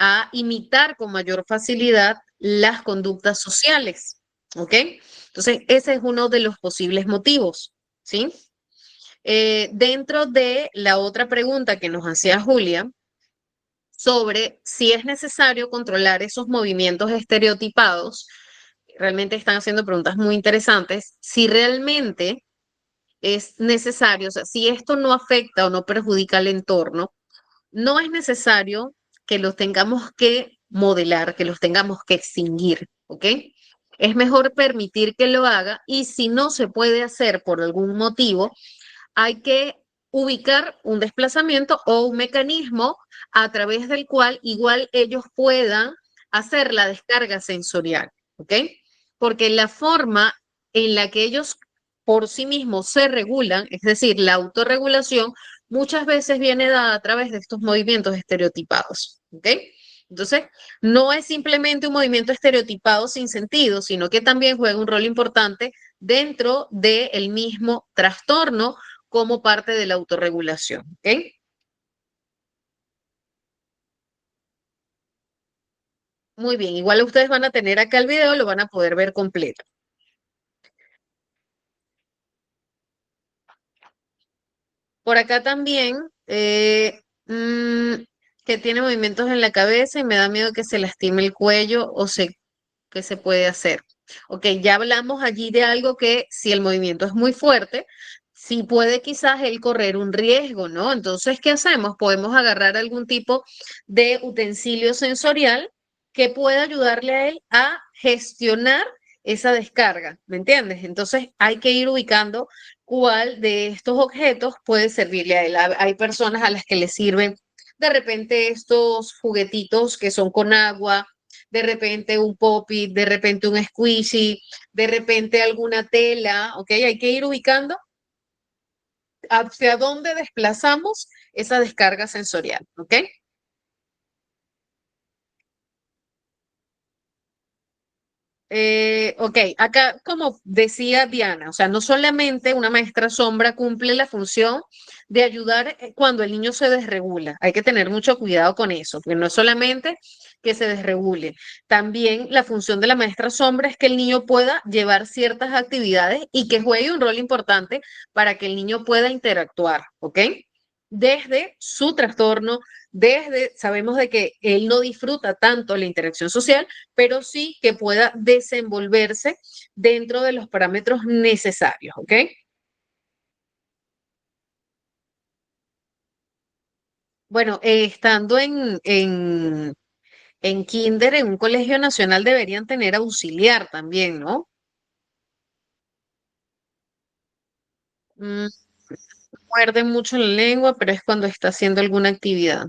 a imitar con mayor facilidad las conductas sociales, ¿ok? Entonces, ese es uno de los posibles motivos, ¿sí? Dentro de la otra pregunta que nos hacía Julia sobre si es necesario controlar esos movimientos estereotipados, realmente están haciendo preguntas muy interesantes, si realmente es necesario, o sea, si esto no afecta o no perjudica al entorno, no es necesario que los tengamos que modelar, que los tengamos que extinguir, ¿ok? Es mejor permitir que lo haga y si no se puede hacer por algún motivo, hay que ubicar un desplazamiento o un mecanismo a través del cual igual ellos puedan hacer la descarga sensorial, ¿ok? Porque la forma en la que ellos por sí mismos se regulan, es decir, la autorregulación, muchas veces viene dada a través de estos movimientos estereotipados, ¿ok? Entonces, no es simplemente un movimiento estereotipado sin sentido, sino que también juega un rol importante dentro del mismo trastorno como parte de la autorregulación, ¿ok? Muy bien, igual ustedes van a tener acá el video, lo van a poder ver completo. Por acá también, que tiene movimientos en la cabeza y me da miedo que se lastime el cuello o ¿qué se puede hacer? Ok, ya hablamos allí de algo que si el movimiento es muy fuerte, sí puede quizás él correr un riesgo, ¿no? Entonces, ¿qué hacemos? Podemos agarrar algún tipo de utensilio sensorial que pueda ayudarle a él a gestionar esa descarga, ¿me entiendes? Entonces, hay que ir ubicando cuál de estos objetos puede servirle a él. Hay personas a las que les sirven de repente estos juguetitos que son con agua, de repente un pop-it, de repente un squishy, de repente alguna tela, ¿ok? Hay que ir ubicando hacia dónde desplazamos esa descarga sensorial, ¿ok? Ok, acá como decía Diana, o sea, no solamente una maestra sombra cumple la función de ayudar cuando el niño se desregula, hay que tener mucho cuidado con eso, porque no es solamente que se desregule, también la función de la maestra sombra es que el niño pueda llevar ciertas actividades y que juegue un rol importante para que el niño pueda interactuar, ¿ok? Desde su trastorno, sabemos de que él no disfruta tanto la interacción social, pero sí que pueda desenvolverse dentro de los parámetros necesarios, ¿ok? Bueno, estando en kinder, en un colegio nacional, deberían tener auxiliar también, ¿no? Mm, muerde mucho la lengua, pero es cuando está haciendo alguna actividad.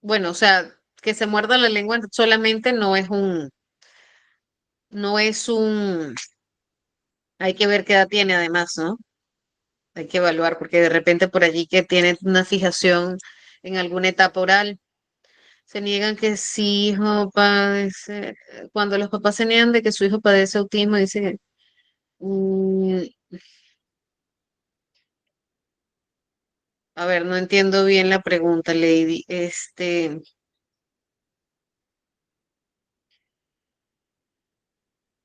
Bueno, o sea, que se muerda la lengua solamente no es un, hay que ver qué edad tiene además, ¿no? Hay que evaluar, porque de repente por allí que tiene una fijación en alguna etapa oral, se niegan que su hijo padece, cuando los papás se niegan de que su hijo padece autismo, dicen, mm, a ver, no entiendo bien la pregunta, Lady.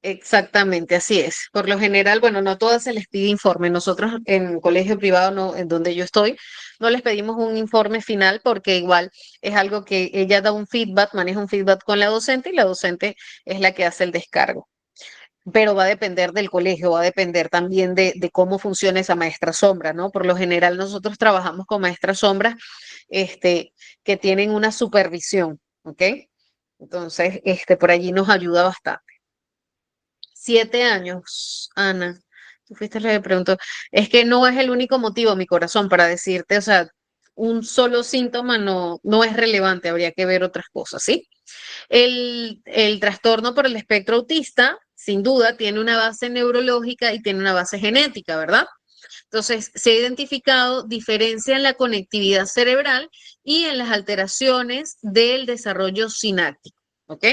Exactamente, así es. Por lo general, bueno, no todas se les pide informe. Nosotros en colegio privado, no, en donde yo estoy, no les pedimos un informe final porque igual es algo que ella da un feedback, maneja un feedback con la docente y la docente es la que hace el descargo. Pero va a depender del colegio, va a depender también de cómo funciona esa maestra sombra, ¿no? Por lo general nosotros trabajamos con maestras sombras, que tienen una supervisión, ¿ok? Entonces, por allí nos ayuda bastante. 7 años, Ana. Tú fuiste la que preguntó. Es que no es el único motivo, mi corazón, para decirte, o sea, un solo síntoma no es relevante, habría que ver otras cosas, ¿sí? El trastorno por el espectro autista, sin duda, tiene una base neurológica y tiene una base genética, ¿verdad? Entonces, se ha identificado diferencia en la conectividad cerebral y en las alteraciones del desarrollo sináptico, ¿ok?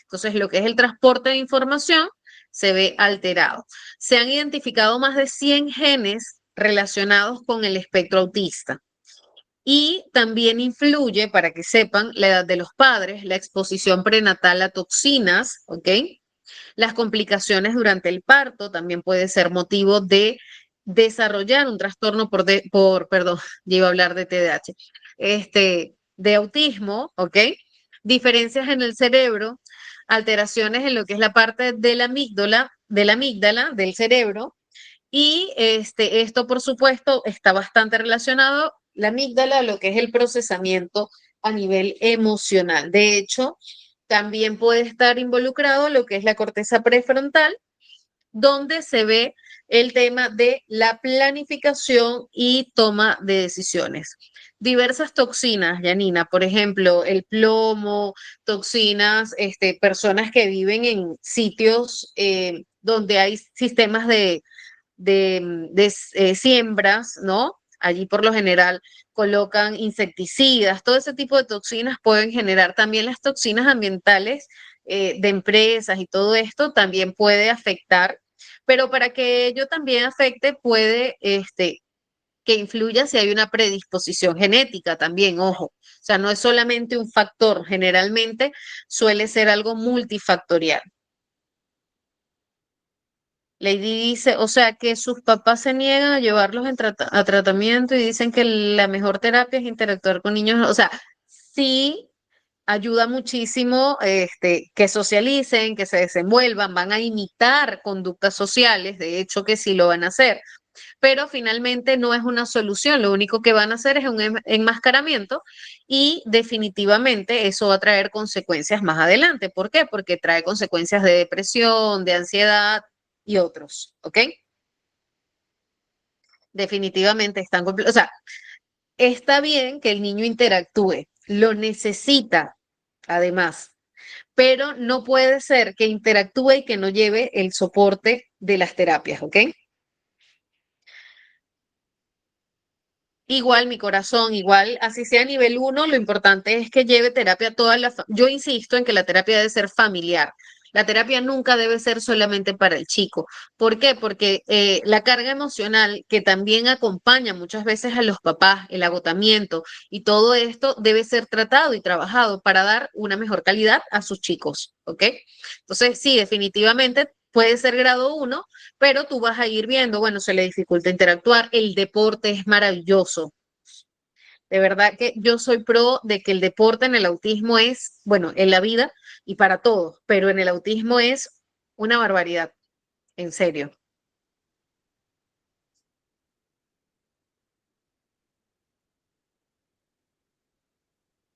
Entonces, lo que es el transporte de información se ve alterado. Se han identificado más de 100 genes relacionados con el espectro autista. Y también influye, para que sepan, la edad de los padres, la exposición prenatal a toxinas, ¿ok? Las complicaciones durante el parto también puede ser motivo de desarrollar un trastorno perdón, ya iba a hablar de TDAH, de autismo, ¿ok? Diferencias en el cerebro, alteraciones en lo que es la parte de la amígdala del cerebro, y esto, por supuesto, está bastante relacionado, la amígdala, a lo que es el procesamiento a nivel emocional. De hecho, también puede estar involucrado lo que es la corteza prefrontal, donde se ve el tema de la planificación y toma de decisiones. Diversas toxinas, Janina, por ejemplo, el plomo, toxinas, personas que viven en sitios donde hay sistemas de siembras, ¿no? Allí por lo general colocan insecticidas, todo ese tipo de toxinas pueden generar también las toxinas ambientales de empresas y todo esto también puede afectar, pero para que ello también afecte puede que influya si hay una predisposición genética también, ojo. O sea, no es solamente un factor, generalmente suele ser algo multifactorial. Lady dice, o sea, que sus papás se niegan a llevarlos a tratamiento y dicen que la mejor terapia es interactuar con niños. O sea, sí ayuda muchísimo que socialicen, que se desenvuelvan, van a imitar conductas sociales, de hecho que sí lo van a hacer, pero finalmente no es una solución, lo único que van a hacer es un enmascaramiento y definitivamente eso va a traer consecuencias más adelante. ¿Por qué? Porque trae consecuencias de depresión, de ansiedad y otros, ¿ok? Definitivamente o sea, está bien que el niño interactúe, lo necesita, además. pero no puede ser que interactúe y que no lleve el soporte de las terapias, ¿ok? Igual mi corazón, igual, así sea nivel 1, lo importante es que lleve terapia toda Yo insisto en que la terapia debe ser familiar. La terapia nunca debe ser solamente para el chico. ¿Por qué? Porque la carga emocional que también acompaña muchas veces a los papás, el agotamiento y todo esto debe ser tratado y trabajado para dar una mejor calidad a sus chicos, ¿ok? Entonces, sí, definitivamente puede ser grado 1, pero tú vas a ir viendo, bueno, se le dificulta interactuar, el deporte es maravilloso. De verdad que yo soy pro de que el deporte en el autismo es, bueno, en la vida y para todos, pero en el autismo es una barbaridad, en serio.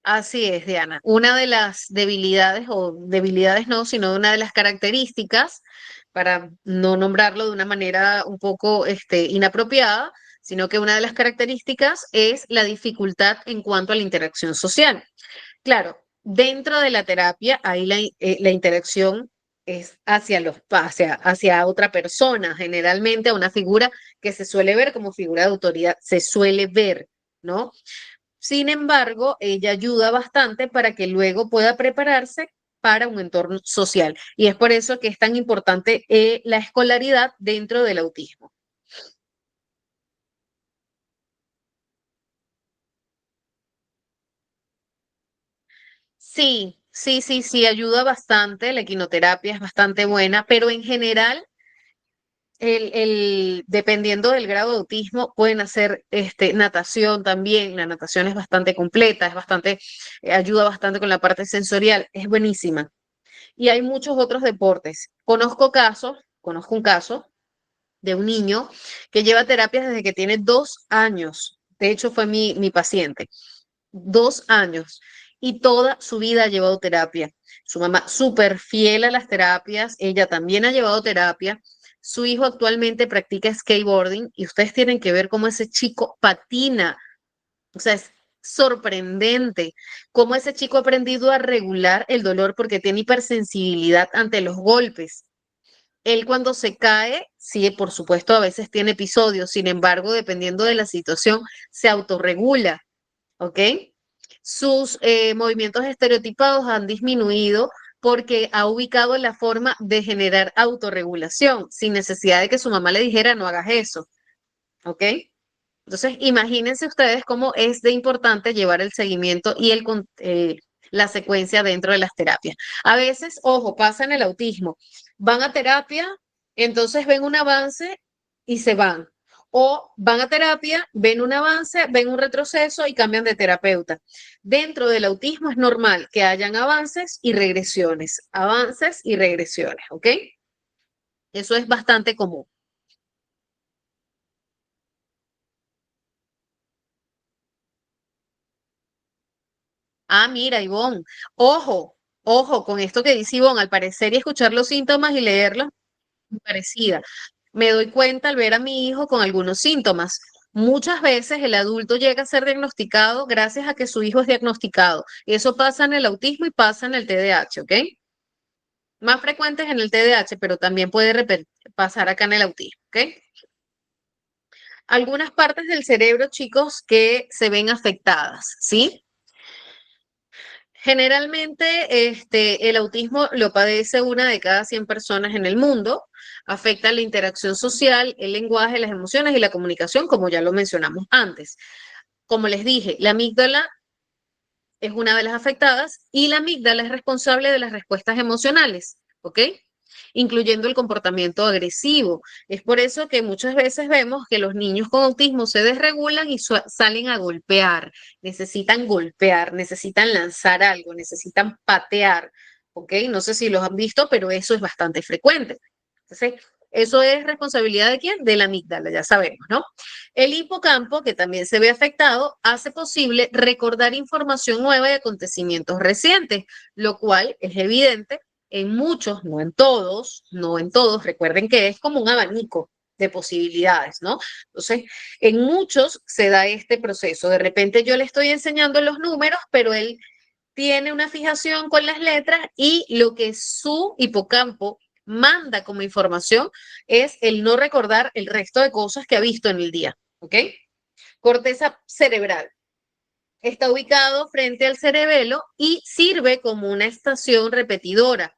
Así es, Diana. Una de las debilidades, o debilidades no, sino una de las características, para no nombrarlo de una manera un poco inapropiada, sino que una de las características es la dificultad en cuanto a la interacción social. Claro, dentro de la terapia, ahí la interacción es hacia otra persona, generalmente a una figura que se suele ver como figura de autoridad, se suele ver, ¿no? Sin embargo, ella ayuda bastante para que luego pueda prepararse para un entorno social. Y es por eso que es tan importante la escolaridad dentro del autismo. Sí, sí, sí, sí, ayuda bastante. La equinoterapia es bastante buena, pero en general, dependiendo del grado de autismo, pueden hacer natación también. La natación es bastante completa, ayuda bastante con la parte sensorial, es buenísima. Y hay muchos otros deportes. Conozco un caso de un niño que lleva terapias desde que tiene 2 años. De hecho, fue mi paciente. 2 años. Y toda su vida ha llevado terapia. Su mamá súper fiel a las terapias. Ella también ha llevado terapia. Su hijo actualmente practica skateboarding y ustedes tienen que ver cómo ese chico patina. O sea, es sorprendente cómo ese chico ha aprendido a regular el dolor porque tiene hipersensibilidad ante los golpes. Él cuando se cae, sí, por supuesto, a veces tiene episodios, sin embargo, dependiendo de la situación, se autorregula, ¿ok? Sus movimientos estereotipados han disminuido porque ha ubicado la forma de generar autorregulación, sin necesidad de que su mamá le dijera, no hagas eso, ¿ok? Entonces, imagínense ustedes cómo es de importante llevar el seguimiento y la secuencia dentro de las terapias. A veces, ojo, pasa en el autismo, van a terapia, entonces ven un avance y se van. O van a terapia, ven un avance, ven un retroceso y cambian de terapeuta. Dentro del autismo es normal que hayan avances y regresiones, ¿ok? Eso es bastante común. Ah, mira, Ivonne, ojo, ojo con esto que dice Ivonne, al parecer y escuchar los síntomas y leerlos, muy parecida. Me doy cuenta al ver a mi hijo con algunos síntomas. Muchas veces el adulto llega a ser diagnosticado gracias a que su hijo es diagnosticado. Y eso pasa en el autismo y pasa en el TDAH, ¿ok? Más frecuentes en el TDAH, pero también puede pasar acá en el autismo, ¿ok? Algunas partes del cerebro, chicos, que se ven afectadas, ¿sí? Generalmente, el autismo lo padece una de cada 100 personas en el mundo. Afecta la interacción social, el lenguaje, las emociones y la comunicación, como ya lo mencionamos antes. Como les dije, la amígdala es una de las afectadas y la amígdala es responsable de las respuestas emocionales, ¿ok? Incluyendo el comportamiento agresivo. Es por eso que muchas veces vemos que los niños con autismo se desregulan y salen a golpear, necesitan lanzar algo, necesitan patear, ¿ok? No sé si los han visto, pero eso es bastante frecuente. Entonces, eso es responsabilidad de quién? De la amígdala, ya sabemos, ¿no? El hipocampo, que también se ve afectado, hace posible recordar información nueva y acontecimientos recientes, lo cual es evidente en muchos, no en todos, recuerden que es como un abanico de posibilidades, ¿no? Entonces, en muchos se da este proceso. De repente yo le estoy enseñando los números, pero él tiene una fijación con las letras y lo que su hipocampo manda como información es el no recordar el resto de cosas que ha visto en el día, ¿ok? Corteza cerebral. Está ubicado frente al cerebelo y sirve como una estación repetidora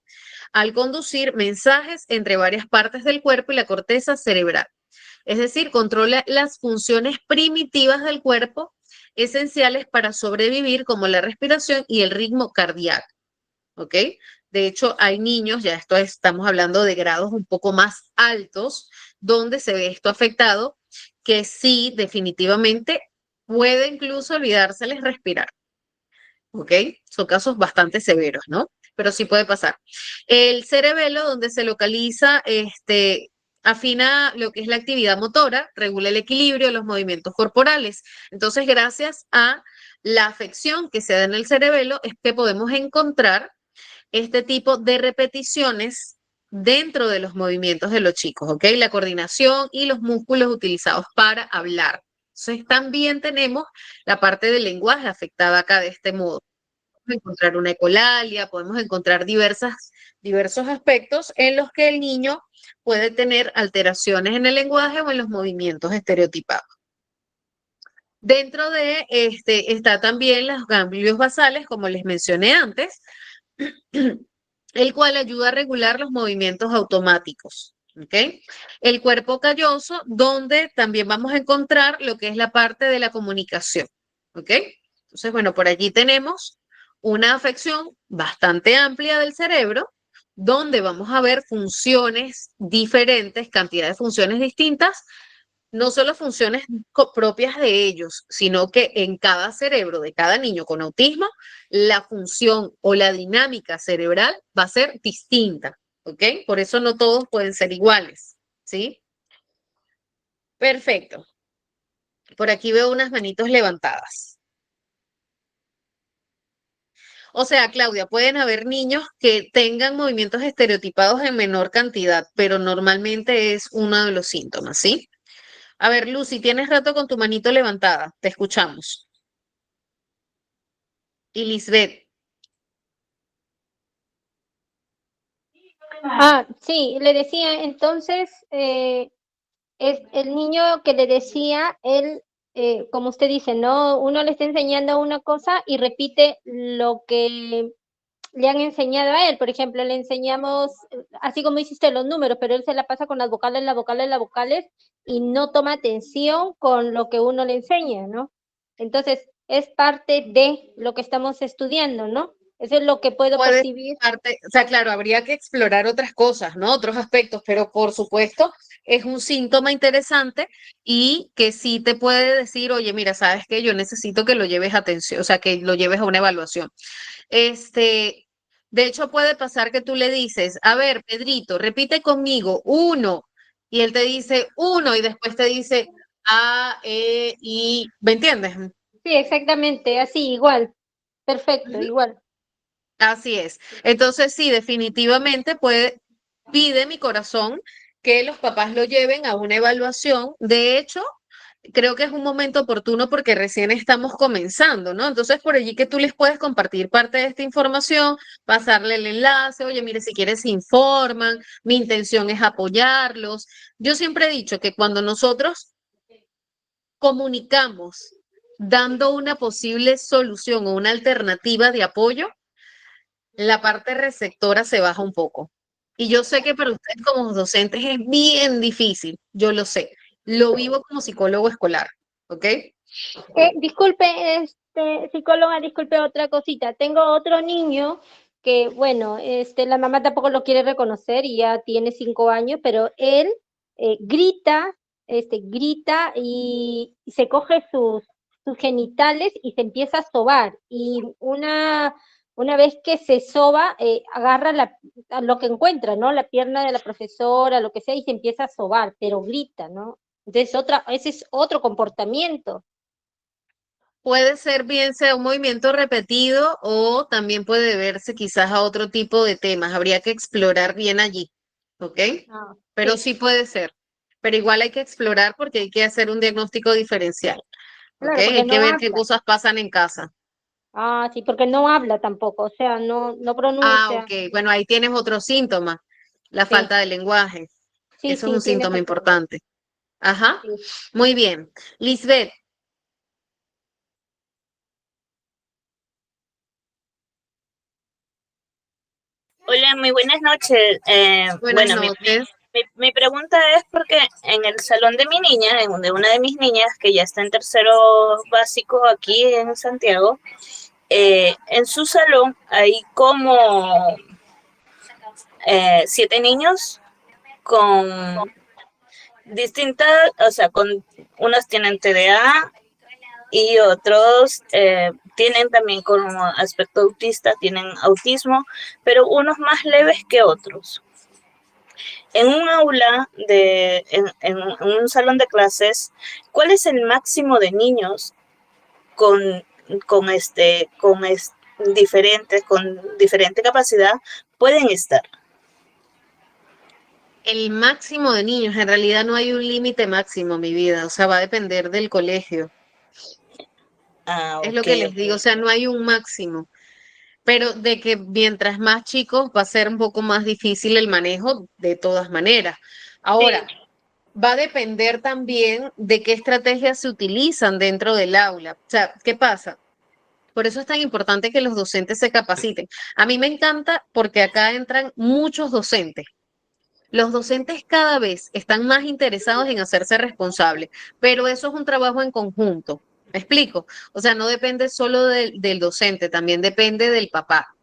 al conducir mensajes entre varias partes del cuerpo y la corteza cerebral. Es decir, controla las funciones primitivas del cuerpo esenciales para sobrevivir, como la respiración y el ritmo cardíaco. ¿Ok? De hecho, hay niños, ya estamos hablando de grados un poco más altos, donde se ve esto afectado, que sí, definitivamente puede incluso olvidárseles respirar. ¿Ok? Son casos bastante severos, ¿no? Pero sí puede pasar. El cerebelo, donde se localiza, afina lo que es la actividad motora, regula el equilibrio, los movimientos corporales. Entonces, gracias a la afección que se da en el cerebelo, es que podemos encontrar este tipo de repeticiones dentro de los movimientos de los chicos, ¿ok? La coordinación y los músculos utilizados para hablar. Entonces, también tenemos la parte del lenguaje afectada acá de este modo. Podemos encontrar una ecolalia, podemos encontrar diversos aspectos en los que el niño puede tener alteraciones en el lenguaje o en los movimientos estereotipados. Dentro de está también los ganglios basales, como les mencioné antes, el cual ayuda a regular los movimientos automáticos. ¿Ok? El cuerpo calloso, donde también vamos a encontrar lo que es la parte de la comunicación. ¿Ok? Entonces, bueno, por allí tenemos una afección bastante amplia del cerebro, donde vamos a ver funciones diferentes, cantidad de funciones distintas, no solo funciones propias de ellos, sino que en cada cerebro de cada niño con autismo, la función o la dinámica cerebral va a ser distinta, ¿ok? Por eso no todos pueden ser iguales, ¿sí? Perfecto. Por aquí veo unas manitos levantadas. O sea, Claudia, pueden haber niños que tengan movimientos estereotipados en menor cantidad, pero normalmente es uno de los síntomas, ¿sí? A ver, Lucy, tienes rato con tu manito levantada. Te escuchamos. Y Lisbeth. Sí, le decía, entonces, es el niño que le decía, él, como usted dice, ¿no? Uno le está enseñando una cosa y repite lo que le han enseñado a él. Por ejemplo, le enseñamos, así como hiciste los números, pero él se la pasa con las vocales, las vocales, las vocales, y no toma atención con lo que uno le enseña, ¿no? Entonces, es parte de lo que estamos estudiando, ¿no? Eso es lo que puedo Puede ser percibir. parte, o sea, claro, habría que explorar otras cosas, ¿no? Otros aspectos, pero por supuesto es un síntoma interesante y que sí te puede decir, oye, mira, sabes que yo necesito que lo lleves a atención, o sea, que lo lleves a una evaluación. De hecho, puede pasar que tú le dices, a ver, Pedrito, repite conmigo, 1, y él te dice 1 y después te dice A, E, I, ¿me entiendes? Sí, exactamente, así, igual. Perfecto, Ujú. igual. Así es. Entonces, sí, definitivamente pide mi corazón que los papás lo lleven a una evaluación. De hecho, creo que es un momento oportuno porque recién estamos comenzando, ¿no? Entonces, por allí que tú les puedes compartir parte de esta información, pasarle el enlace, oye, mire, si quieres se informan, mi intención es apoyarlos. Yo siempre he dicho que cuando nosotros comunicamos dando una posible solución o una alternativa de apoyo, la parte receptora se baja un poco. Y yo sé que para ustedes como docentes es bien difícil, yo lo sé. Lo vivo como psicólogo escolar, ¿ok? Disculpe, psicóloga, disculpe otra cosita. Tengo otro niño que, bueno, la mamá tampoco lo quiere reconocer y ya tiene 5 años, pero él grita y se coge sus genitales y se empieza a sobar. Y una vez que se soba, agarra a lo que encuentra, ¿no? La pierna de la profesora, lo que sea, y se empieza a sobar, pero grita, ¿no? Entonces, ese es otro comportamiento. Puede ser bien sea un movimiento repetido o también puede deberse quizás a otro tipo de temas. Habría que explorar bien allí, ¿ok? Pero sí puede ser. Pero igual hay que explorar porque hay que hacer un diagnóstico diferencial, ¿ok? Claro, porque Hay que no ver qué habla. cosas pasan en casa. Ah, sí, porque no habla tampoco, o sea, no pronuncia. Ok. Bueno, ahí tienes otro síntoma, la Sí, falta de lenguaje. sí, Eso es un sí, tiene síntoma razón. importante. Ajá. Sí. Muy bien. Lisbeth, Hola, muy buenas noches. buenas Bueno, noches. mi pregunta es porque en el salón de mi niña, de una de mis niñas que ya está en tercero básico aquí en Santiago, en su salón hay como 7 niños con distintas, o sea, con unos tienen TDA y otros tienen también como aspecto autista, tienen autismo, pero unos más leves que otros. En un aula, en un salón de clases, ¿cuál es el máximo de niños con, con diferentes, con diferente capacidad pueden estar? El máximo de niños, en realidad no hay un límite máximo, mi vida, o sea, va a depender del colegio. Ah, Es lo ok, que les ok. digo, o sea, no hay un máximo, pero de que mientras más chicos va a ser un poco más difícil el manejo de todas maneras. Sí, Ahora, va a depender también de qué estrategias se utilizan dentro del aula. O sea, ¿qué pasa? Por eso es tan importante que los docentes se capaciten. A mí me encanta porque acá entran muchos docentes. Los docentes cada vez están más interesados en hacerse responsables, pero eso es un trabajo en conjunto. ¿Me explico? O sea, no depende solo del docente, también depende del papá.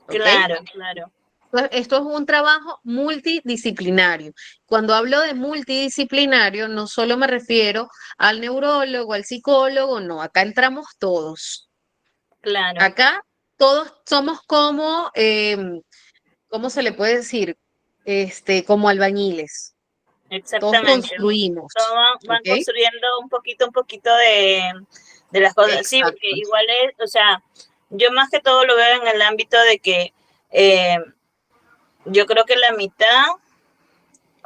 ¿Ok? claro, claro. Pues esto es un trabajo multidisciplinario. Cuando hablo de multidisciplinario, no solo me refiero al neurólogo, al psicólogo, no, acá entramos todos. Claro, Acá todos somos como, ¿cómo se le puede decir? Como albañiles. Todos exactamente. Todos construimos, van ¿ok? construyendo un poquito de las cosas. Sí, porque Exacto. igual es, o sea, yo más que todo lo veo en el ámbito de que eh, yo creo que la mitad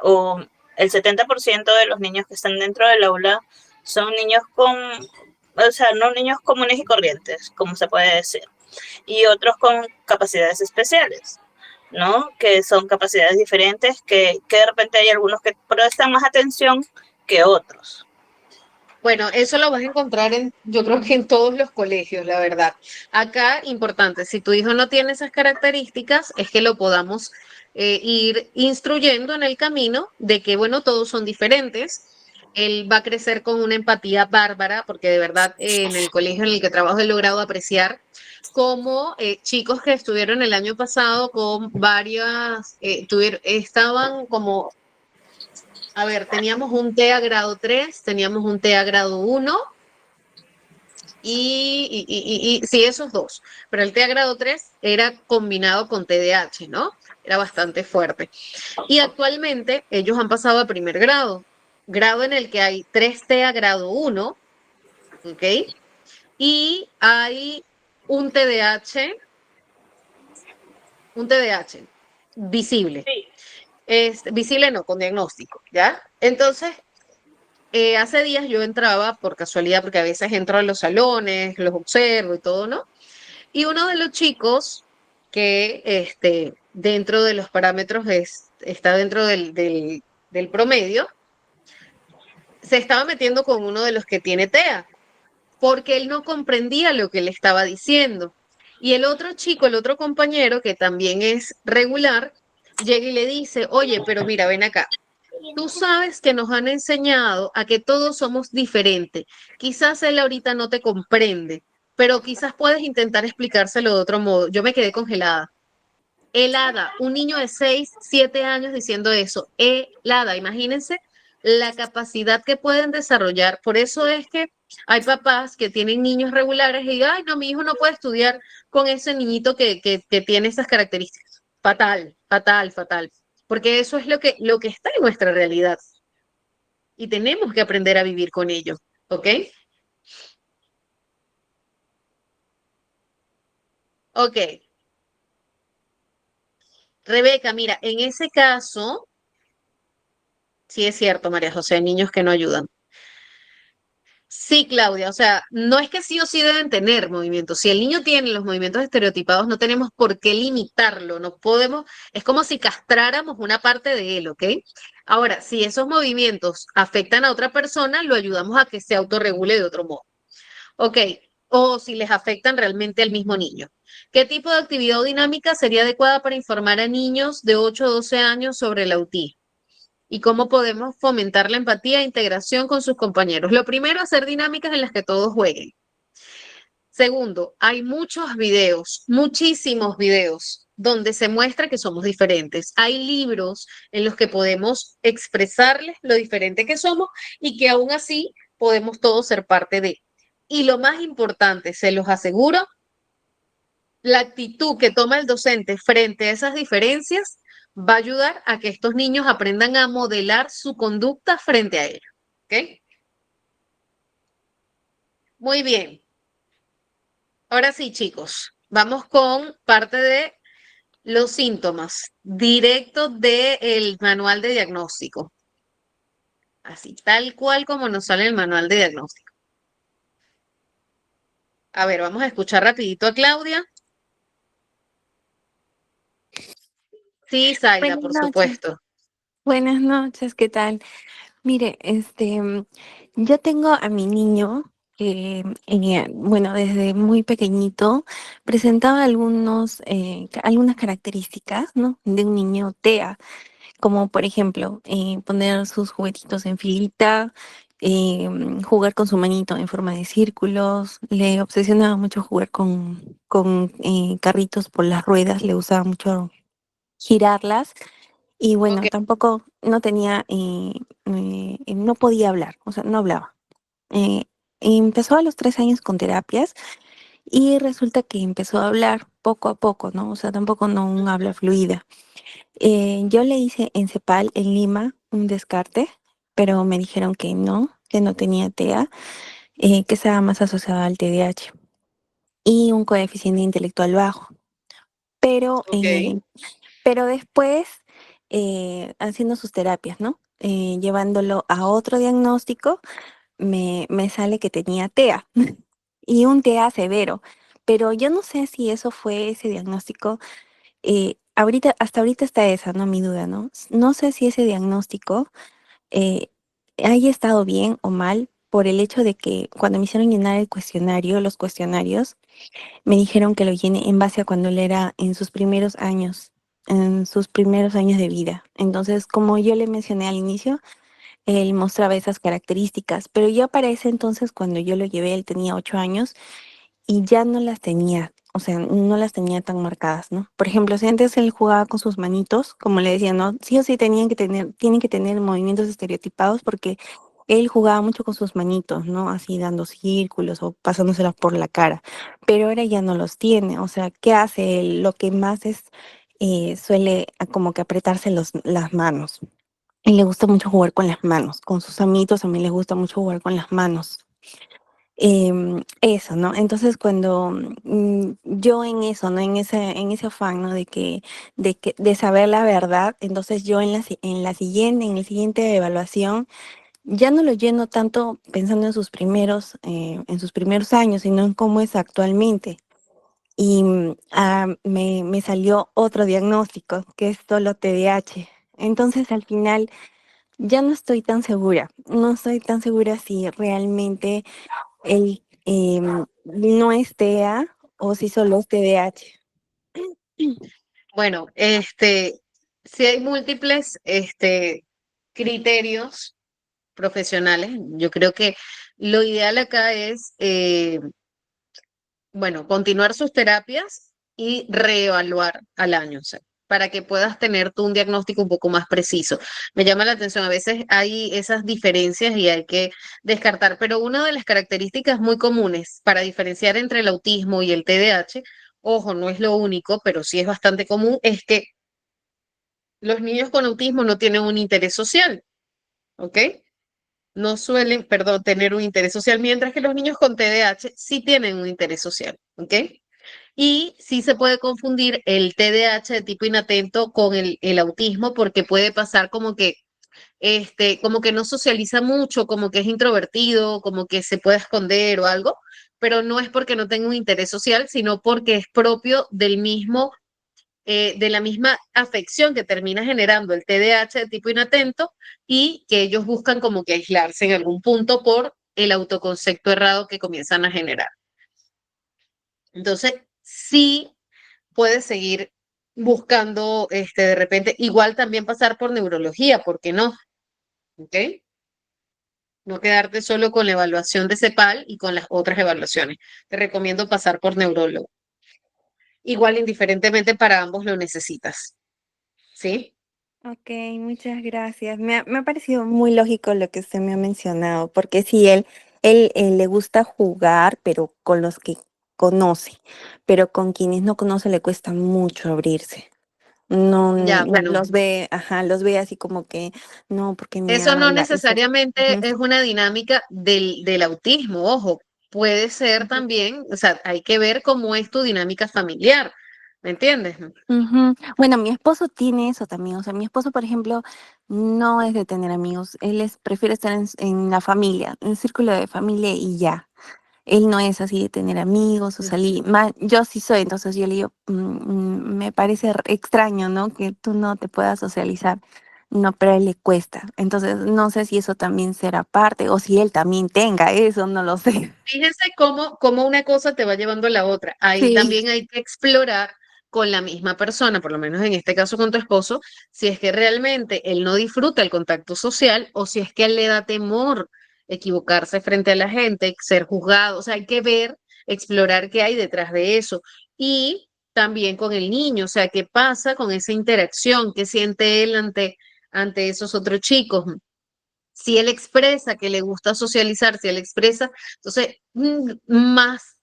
o el 70% de los niños que están dentro del aula son niños con, o sea, no niños comunes y corrientes, como se puede decir, y otros con capacidades especiales, ¿no? Que son capacidades diferentes, que de repente hay algunos que prestan más atención que otros. Bueno, eso lo vas a encontrar yo creo que en todos los colegios, la verdad. Acá, importante, si tu hijo no tiene esas características, es que lo podamos ir instruyendo en el camino de que, bueno, todos son diferentes. Él va a crecer con una empatía bárbara, porque de verdad en el colegio en el que trabajo he logrado apreciar cómo chicos que estuvieron el año pasado con varias, estaban como a ver, teníamos un TEA grado 3, teníamos un TEA grado 1 y sí, esos dos. Pero el TEA grado 3 era combinado con TDAH, ¿no? Era bastante fuerte. Y actualmente ellos han pasado a primer grado, grado en el que hay 3 TEA grado 1, ¿ok? Y hay un TDAH, un TDAH visible. Sí, Visible no, con diagnóstico, ¿ya? Entonces, hace días yo entraba por casualidad, porque a veces entro a los salones, los observo y todo, ¿no? Y uno de los chicos que dentro de los parámetros está dentro del promedio, se estaba metiendo con uno de los que tiene TEA, porque él no comprendía lo que le estaba diciendo. Y el otro chico, el otro compañero, que también es regular, llega y le dice, oye, pero mira, ven acá. Tú sabes que nos han enseñado a que todos somos diferentes. Quizás él ahorita no te comprende, pero quizás puedes intentar explicárselo de otro modo. Yo me quedé congelada. Helada, un niño de 6, 7 años diciendo eso. Helada, imagínense la capacidad que pueden desarrollar. Por eso es que hay papás que tienen niños regulares y digan, ay, no, mi hijo no puede estudiar con ese niñito que tiene esas características. Fatal, fatal, fatal. Porque eso es lo que está en nuestra realidad y tenemos que aprender a vivir con ello, ¿ok? Ok, Rebeca, mira, en ese caso, sí es cierto, María José, hay niños que no ayudan. Sí, Claudia, o sea, no es que sí o sí deben tener movimientos. Si el niño tiene los movimientos estereotipados, no tenemos por qué limitarlo, no podemos, es como si castráramos una parte de él, ¿ok? Ahora, si esos movimientos afectan a otra persona, lo ayudamos a que se autorregule de otro modo, ¿ok? O si les afectan realmente al mismo niño. ¿Qué tipo de actividad o dinámica sería adecuada para informar a niños de 8 o 12 años sobre el autismo? Y cómo podemos fomentar la empatía e integración con sus compañeros. Lo primero, hacer dinámicas en las que todos jueguen. Segundo, hay muchos videos, muchísimos videos, donde se muestra que somos diferentes. Hay libros en los que podemos expresarles lo diferente que somos y que aún así podemos todos ser parte de. Y lo más importante, se los aseguro, la actitud que toma el docente frente a esas diferencias va a ayudar a que estos niños aprendan a modelar su conducta frente a ellos. ¿Ok? Muy bien. Ahora sí, chicos, vamos con parte de los síntomas directos del manual de diagnóstico. Así, tal cual como nos sale el manual de diagnóstico. A ver, vamos a escuchar rapidito a Claudia. Sí, Zaira, Buenas por noches. supuesto. Buenas noches, ¿qué tal? Mire, yo tengo a mi niño que, bueno, desde muy pequeñito presentaba algunas características, ¿no? De un niño TEA, como por ejemplo, poner sus juguetitos en filita, jugar con su manito en forma de círculos, le obsesionaba mucho jugar con carritos por las ruedas, le gustaba mucho girarlas. Y Ok, bueno, tampoco no tenía, no podía hablar, o sea, no hablaba. Eh, Empezó a los 3 años con terapias y resulta que empezó a hablar poco a poco, ¿no? O sea, tampoco no un habla fluida. Yo le hice en CEPAL en Lima un descarte, pero me dijeron que no tenía TEA, que estaba más asociado al TDAH y un coeficiente intelectual bajo. Pero ok. Pero después, haciendo sus terapias, ¿no? Llevándolo a otro diagnóstico, me sale que tenía TEA y un TEA severo. Pero yo no sé si eso fue ese diagnóstico. Hasta ahorita está esa, ¿no? Mi duda, ¿no? No sé si ese diagnóstico eh, haya estado bien o mal por el hecho de que cuando me hicieron llenar el cuestionario, los cuestionarios, me dijeron que lo llene en base a cuando él era en sus primeros años de vida. Entonces, como yo le mencioné al inicio, él mostraba esas características, pero ya para ese entonces, cuando yo lo llevé, él tenía 8 años y ya no las tenía, o sea, no las tenía tan marcadas, ¿no? Por ejemplo, si antes él jugaba con sus manitos, como le decía, ¿no? Sí o sí tienen que tener movimientos estereotipados porque él jugaba mucho con sus manitos, ¿no? Así dando círculos o pasándoselas por la cara, pero ahora ya no los tiene, o sea, ¿qué hace él? Lo que más es, suele como que apretarse las manos. Y le gusta mucho jugar con las manos, con sus amiguitos también les gusta mucho jugar con las manos. Eso, ¿no? Entonces cuando yo en eso, ¿no? En ese afán, ¿no? De saber la verdad, entonces yo en el siguiente evaluación, ya no lo lleno tanto pensando en sus primeros años, sino en cómo es actualmente. Y me salió otro diagnóstico, que es solo TDAH. Entonces al final ya no estoy tan segura, no estoy tan segura si realmente él no es TEA o si solo es TDAH. Bueno, si hay múltiples, criterios profesionales. Yo creo que lo ideal acá es, bueno, continuar sus terapias y reevaluar al año, o sea, para que puedas tener tú un diagnóstico un poco más preciso. Me llama la atención, a veces hay esas diferencias y hay que descartar, pero una de las características muy comunes para diferenciar entre el autismo y el TDAH, ojo, no es lo único, pero sí es bastante común, es que los niños con autismo no tienen un interés social, ¿ok? No suelen, perdón, tener un interés social, mientras que los niños con TDAH sí tienen un interés social, ¿ok? Y sí se puede confundir el TDAH de tipo inatento con el autismo porque puede pasar como que como que no socializa mucho, como que es introvertido, como que se puede esconder o algo, pero no es porque no tenga un interés social, sino porque es propio del mismo, de la misma afección que termina generando el TDAH de tipo inatento y que ellos buscan como que aislarse en algún punto por el autoconcepto errado que comienzan a generar. Entonces, sí puedes seguir buscando, de repente, igual también pasar por neurología, ¿por qué no? ¿Ok? No quedarte solo con la evaluación de CEPAL y con las otras evaluaciones. Te recomiendo pasar por neurólogo. Igual, indiferentemente para ambos lo necesitas. ¿Sí? Ok, muchas gracias. Me ha parecido muy lógico lo que usted me ha mencionado, porque sí, él le gusta jugar, pero con los que conoce, pero con quienes no conoce le cuesta mucho abrirse. No, Ya, bueno, los ve, ajá, los ve así como que, no, porque me eso no habla, necesariamente ujú, es una dinámica del autismo, ojo, puede ser ujú. también, o sea, hay que ver cómo es tu dinámica familiar, ¿me entiendes? Ujú. Bueno, mi esposo tiene eso también. O sea, mi esposo, por ejemplo, no es de tener amigos. Prefiere estar en la familia, en el círculo de familia y ya. Él no es así de tener amigos o Mm. salir. Yo sí soy, entonces yo le digo, me parece extraño, ¿no? Que tú no te puedas socializar. No, pero a él le cuesta. Entonces, no sé si eso también será parte o si él también tenga eso, no lo sé. Fíjense cómo una cosa te va llevando a la otra. Ahí Sí, también hay que explorar con la misma persona, por lo menos en este caso con tu esposo, si es que realmente él no disfruta el contacto social o si es que a él le da temor equivocarse frente a la gente, ser juzgado. O sea, hay que ver, explorar qué hay detrás de eso. Y también con el niño, o sea, qué pasa con esa interacción, qué siente él ante esos otros chicos. Si él expresa que le gusta socializar, si él expresa, entonces más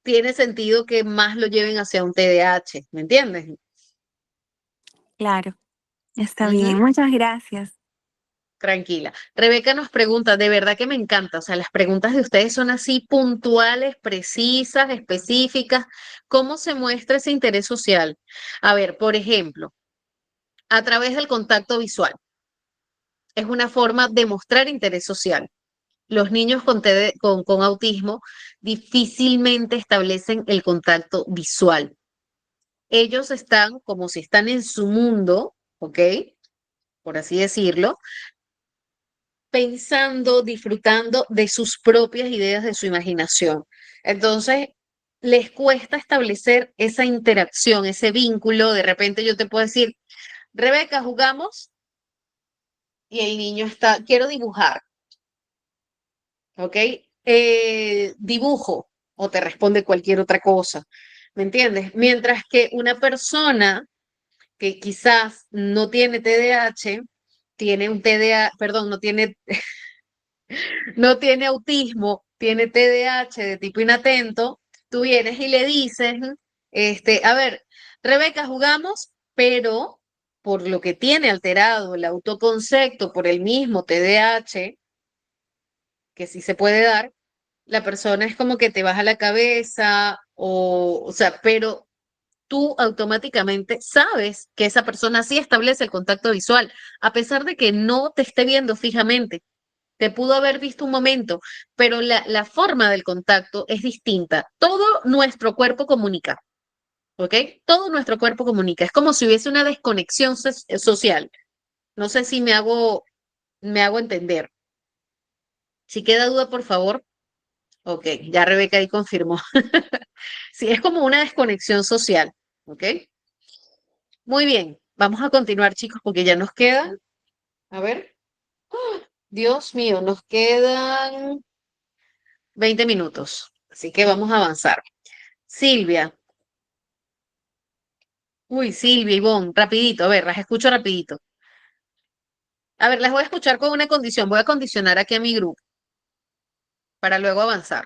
tiene sentido que más lo lleven hacia un TDAH, ¿me entiendes? claro, está Ujú. bien. Muchas gracias. Tranquila. Rebeca nos pregunta, de verdad que me encanta, o sea, las preguntas de ustedes son así puntuales, precisas, específicas. ¿Cómo se muestra ese interés social? A ver, por ejemplo, a través del contacto visual. Es una forma de mostrar interés social. Los niños con autismo difícilmente establecen el contacto visual. Ellos están como si están en su mundo, ¿ok? Por así decirlo, pensando, disfrutando de sus propias ideas, de su imaginación. Entonces, les cuesta establecer esa interacción, ese vínculo. De repente yo te puedo decir, Rebeca, jugamos y el niño está, quiero dibujar. ¿Ok? Dibujo o te responde cualquier otra cosa, ¿me entiendes? Mientras que una persona que quizás no tiene TDAH, tiene un TDA, perdón, no tiene autismo, tiene TDAH de tipo inatento, tú vienes y le dices, a ver, Rebeca, jugamos, pero por lo que tiene alterado el autoconcepto por el mismo TDAH, que sí se puede dar, la persona es como que te baja la cabeza o sea, pero tú automáticamente sabes que esa persona sí establece el contacto visual, a pesar de que no te esté viendo fijamente. Te pudo haber visto un momento, pero la forma del contacto es distinta. Todo nuestro cuerpo comunica, ¿ok? Todo nuestro cuerpo comunica. Es como si hubiese una desconexión social. No sé si me hago entender. Si queda duda, por favor. Ok, ya Rebeca ahí confirmó. Sí, es como una desconexión social, ¿ok? Muy bien, vamos a continuar, chicos, porque ya nos quedan, a ver, Dios mío, nos quedan 20 minutos, así que vamos a avanzar. Silvia, uy, Silvia, Ivonne, rapidito, a ver, las escucho rapidito. A ver, las voy a escuchar con una condición, voy a condicionar aquí a mi grupo para luego avanzar.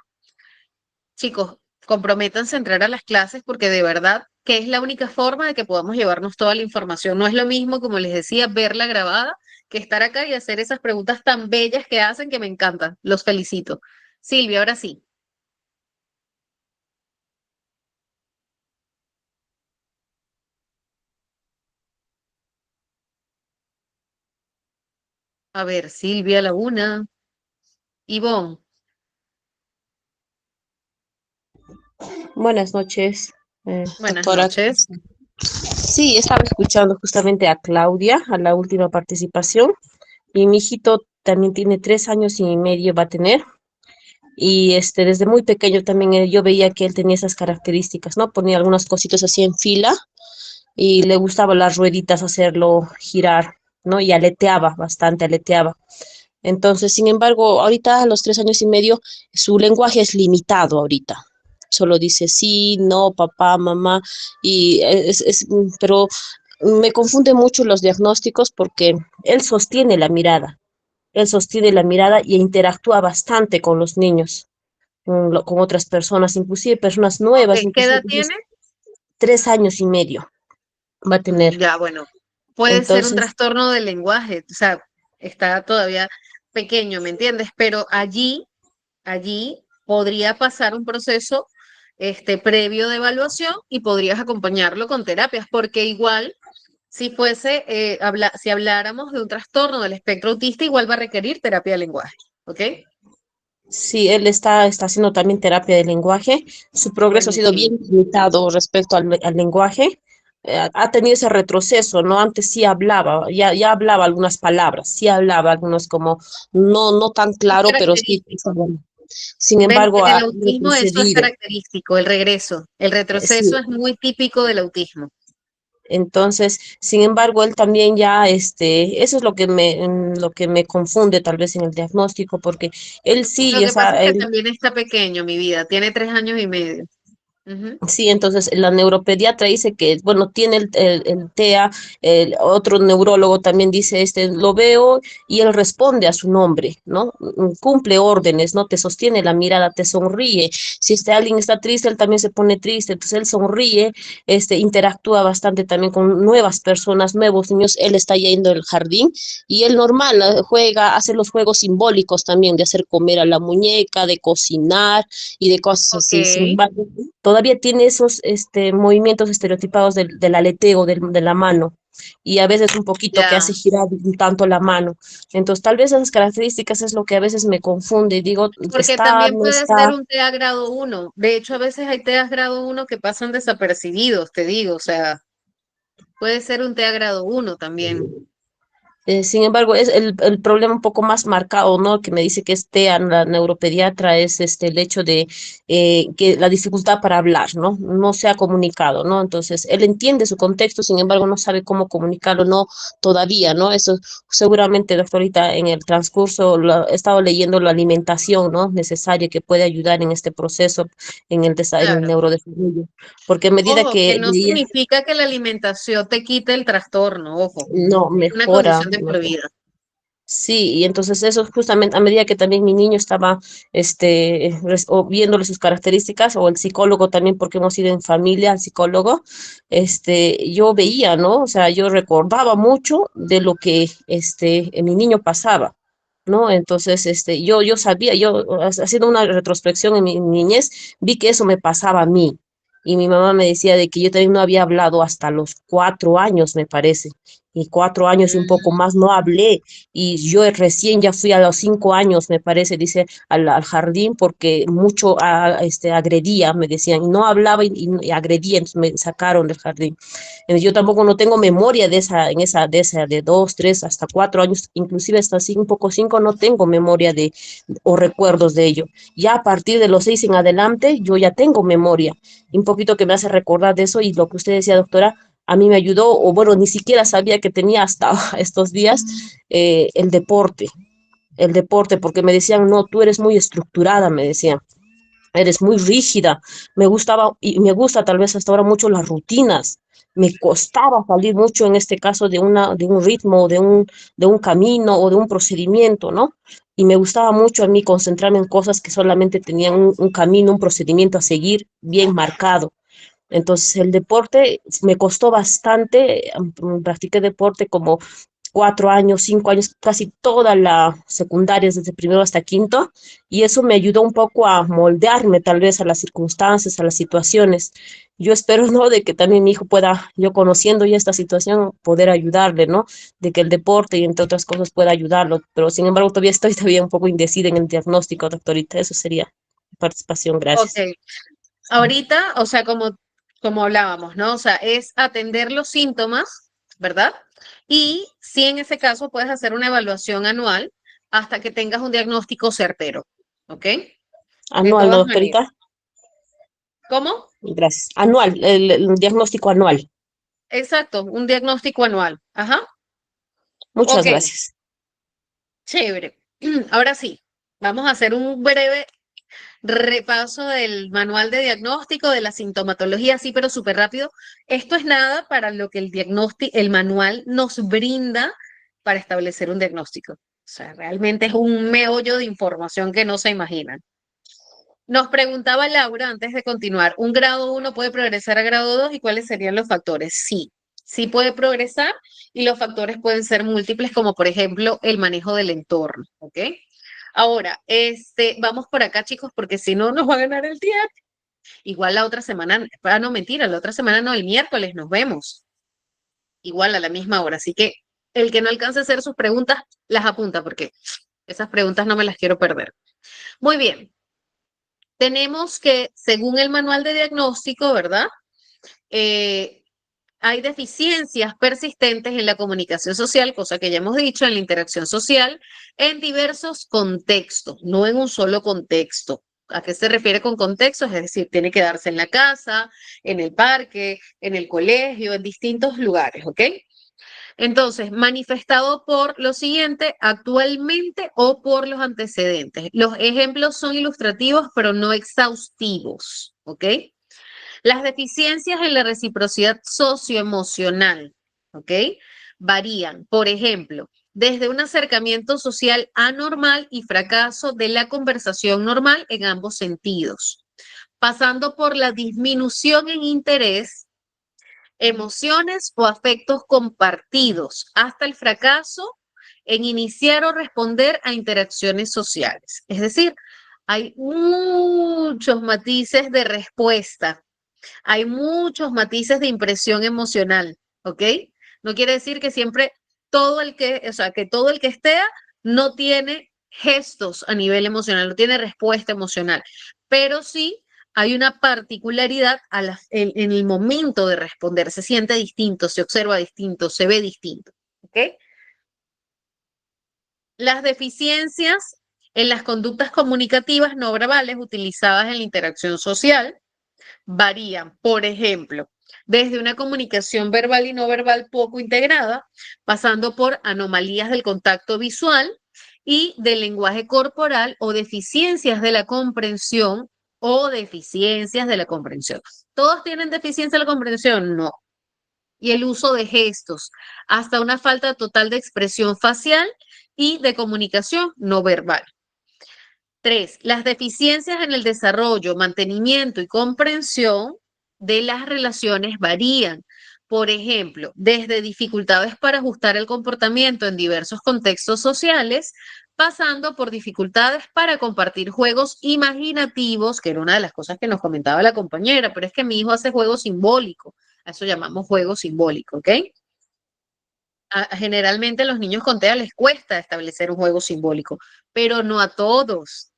Chicos, comprométanse a entrar a las clases porque de verdad que es la única forma de que podamos llevarnos toda la información. No es lo mismo, como les decía, verla grabada que estar acá y hacer esas preguntas tan bellas que hacen que me encantan. Los felicito. Silvia, ahora sí. A ver, Silvia Laguna, Ivonne. Buenas noches, Buenas doctora. noches. Sí, estaba escuchando justamente a Claudia, a la última participación, y mi hijito también tiene 3 años y medio, va a tener, y desde muy pequeño también yo veía que él tenía esas características, ¿no? Ponía algunas cositas así en fila, y le gustaba las rueditas hacerlo girar, ¿no? Y aleteaba bastante, aleteaba. Entonces, sin embargo, ahorita a los 3 años y medio, su lenguaje es limitado ahorita. Solo dice sí, no, papá, mamá, y pero me confunde mucho los diagnósticos porque él sostiene la mirada y interactúa bastante con los niños, con otras personas, inclusive personas Ok, nuevas, ¿qué inclusive edad tiene? 3 años y medio va a tener. Ya, bueno, puede ser un Entonces, trastorno del lenguaje, o sea, está todavía pequeño, ¿me entiendes? Pero allí podría pasar un proceso previo de evaluación y podrías acompañarlo con terapias, porque igual, si fuese, si habláramos de un trastorno del espectro autista, igual va a requerir terapia de lenguaje, ¿ok? sí, él está haciendo también terapia de lenguaje. Su progreso ha sido Buenísimo. bien limitado respecto al lenguaje. Ha tenido ese retroceso, ¿no? Antes sí hablaba, ya hablaba algunas palabras, sí hablaba algunos como, no tan Es claro, pero sí. característico. Sin ¿Ven? embargo, En ha el autismo eso es retrocedido. característico, el regreso. El retroceso Sí. es muy típico del autismo. Entonces, sin embargo, él también ya, eso es lo que me confunde tal vez en el diagnóstico, porque él sí, Lo ya que pasa es que él. también está pequeño, mi vida, tiene 3 años y medio. Ujú. Sí, entonces la neuropediatra dice que, bueno, tiene el TEA, el otro neurólogo también dice, lo veo y él responde a su nombre, ¿no? Cumple órdenes, ¿no? Te sostiene la mirada, te sonríe. Si alguien está triste, él también se pone triste, entonces él sonríe, interactúa bastante también con nuevas personas, nuevos niños, él está yendo al jardín y él normal, juega, hace los juegos simbólicos también, de hacer comer a la muñeca, de cocinar y de cosas Ok. así. Sin embargo, todavía tiene esos movimientos estereotipados del aleteo, de la mano, y a veces un poquito que hace Ya. girar un tanto la mano. Entonces, tal vez esas características es lo que a veces me confunde y digo, Porque está, también no puede ser está. un TEA grado 1. De hecho, a veces hay TEAs grado 1 que pasan desapercibidos, te digo. O sea, puede ser un TEA grado 1 también. Sin embargo, es el problema un poco más marcado, ¿no? Que me dice que es TEA, la neuropediatra, es el hecho de que la dificultad para hablar, ¿no? No se ha comunicado, ¿no? Entonces, él entiende su contexto, sin embargo, no sabe cómo comunicarlo, no todavía, ¿no? Eso seguramente, doctorita, en el transcurso he estado leyendo la alimentación, ¿no? Necesaria que puede ayudar en este proceso, en el Claro. neurodesarrollo, porque a medida Ojo, que que no leía, significa que la alimentación te quite el trastorno, ojo. no, Es una mejora, condición de por vida. sí, y entonces eso justamente a medida que también mi niño estaba o viéndole sus características, o el psicólogo también, porque hemos ido en familia al psicólogo, yo veía, ¿no? O sea, yo recordaba mucho de lo que en mi niño pasaba, ¿no? Entonces, yo sabía, haciendo una retrospección en mi niñez, vi que eso me pasaba a mí. Y mi mamá me decía de que yo también no había hablado hasta los 4 años, me parece. Y 4 años y un poco Mm, más no hablé, y yo recién ya fui a los 5 años, me parece, dice, al jardín, porque mucho agredía, me decían, y no hablaba y agredía, entonces me sacaron del jardín. Yo tampoco no tengo memoria de 2, 3, hasta 4 años, inclusive hasta un poco 5, no tengo memoria o recuerdos de ello. Ya a partir de los 6 en adelante, yo ya tengo memoria, y un poquito que me hace recordar de eso, y lo que usted decía, doctora, a mí me ayudó, o bueno, ni siquiera sabía que tenía hasta estos días el deporte, porque me decían, no, tú eres muy estructurada, me decían, eres muy rígida. Me gustaba y me gusta tal vez hasta ahora mucho las rutinas. Me costaba salir mucho en este caso de un ritmo, de un camino o de un procedimiento, ¿no? Y me gustaba mucho a mí concentrarme en cosas que solamente tenían un camino, un procedimiento a seguir bien marcado. Entonces el deporte me costó bastante, practiqué deporte como 4 años, 5 años, casi toda la secundaria, desde primero hasta quinto, y eso me ayudó un poco a moldearme tal vez a las circunstancias, a las situaciones. Yo espero, ¿no?, de que también mi hijo pueda, yo conociendo ya esta situación, poder ayudarle, ¿no? De que el deporte y entre otras cosas pueda ayudarlo, pero sin embargo todavía estoy todavía un poco indecida en el diagnóstico, doctorita. Eso sería mi participación. Gracias. Ok, ahorita, o sea, como hablábamos, ¿no? O sea, es atender los síntomas, ¿verdad? Y si en ese caso puedes hacer una evaluación anual hasta que tengas un diagnóstico certero, ¿ok? De Anual, ¿no, todas maneras. doctorita? ¿Cómo? Gracias. Anual, el diagnóstico anual. Exacto, un diagnóstico anual. Ajá. Muchas Ok, gracias. chévere. Ahora sí, vamos a hacer un breve repaso del manual de diagnóstico, de la sintomatología, sí, pero súper rápido. Esto es nada para lo que el diagnóstico, el manual nos brinda para establecer un diagnóstico. O sea, realmente es un meollo de información que no se imaginan. Nos preguntaba Laura antes de continuar, ¿un grado 1 puede progresar a grado 2 y cuáles serían los factores? Sí, sí puede progresar y los factores pueden ser múltiples, como por ejemplo el manejo del entorno, ¿ok? Ahora, vamos por acá, chicos, porque si no nos va a ganar el tiempo. Igual la otra semana, no, mentira, la otra semana no, el miércoles nos vemos, igual a la misma hora. Así que el que no alcance a hacer sus preguntas, las apunta, porque esas preguntas no me las quiero perder. Muy bien. Tenemos que, según el manual de diagnóstico, ¿verdad? Hay deficiencias persistentes en la comunicación social, cosa que ya hemos dicho, en la interacción social, en diversos contextos, no en un solo contexto. ¿A qué se refiere con contextos? Es decir, tiene que darse en la casa, en el parque, en el colegio, en distintos lugares, ¿ok? Entonces, manifestado por lo siguiente, actualmente o por los antecedentes. Los ejemplos son ilustrativos, pero no exhaustivos, ¿ok? Las deficiencias en la reciprocidad socioemocional, ¿ok? Varían, por ejemplo, desde un acercamiento social anormal y fracaso de la conversación normal en ambos sentidos, pasando por la disminución en interés, emociones o afectos compartidos, hasta el fracaso en iniciar o responder a interacciones sociales. Es decir, hay muchos matices de respuesta, hay muchos matices de impresión emocional, ¿ok? No quiere decir que siempre todo el que, o sea, que todo el que esté no tiene gestos a nivel emocional, no tiene respuesta emocional, pero sí hay una particularidad en el momento de responder, se siente distinto, se observa distinto, se ve distinto, ¿ok? Las deficiencias en las conductas comunicativas no verbales utilizadas en la interacción social varían, por ejemplo, desde una comunicación verbal y no verbal poco integrada, pasando por anomalías del contacto visual y del lenguaje corporal o deficiencias de la comprensión o deficiencias de la comprensión. ¿Todos tienen deficiencia de la comprensión? No. Y el uso de gestos, hasta una falta total de expresión facial y de comunicación no verbal. 3. Las deficiencias en el desarrollo, mantenimiento y comprensión de las relaciones varían. Por ejemplo, desde dificultades para ajustar el comportamiento en diversos contextos sociales, pasando por dificultades para compartir juegos imaginativos, que era una de las cosas que nos comentaba la compañera, pero es que mi hijo hace juego simbólico. A eso llamamos juego simbólico, ¿ok? Generalmente a los niños con TEA les cuesta establecer un juego simbólico, pero no a todos.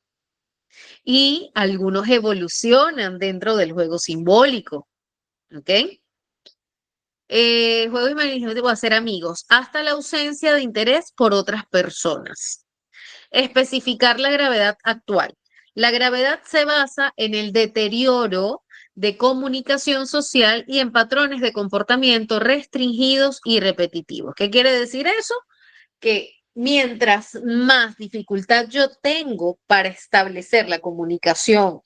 Y algunos evolucionan dentro del juego simbólico, ¿ok? Juego imaginativo, hacer amigos, hasta la ausencia de interés por otras personas. Especificar la gravedad actual. La gravedad se basa en el deterioro de comunicación social y en patrones de comportamiento restringidos y repetitivos. ¿Qué quiere decir eso? Que mientras más dificultad yo tengo para establecer la comunicación,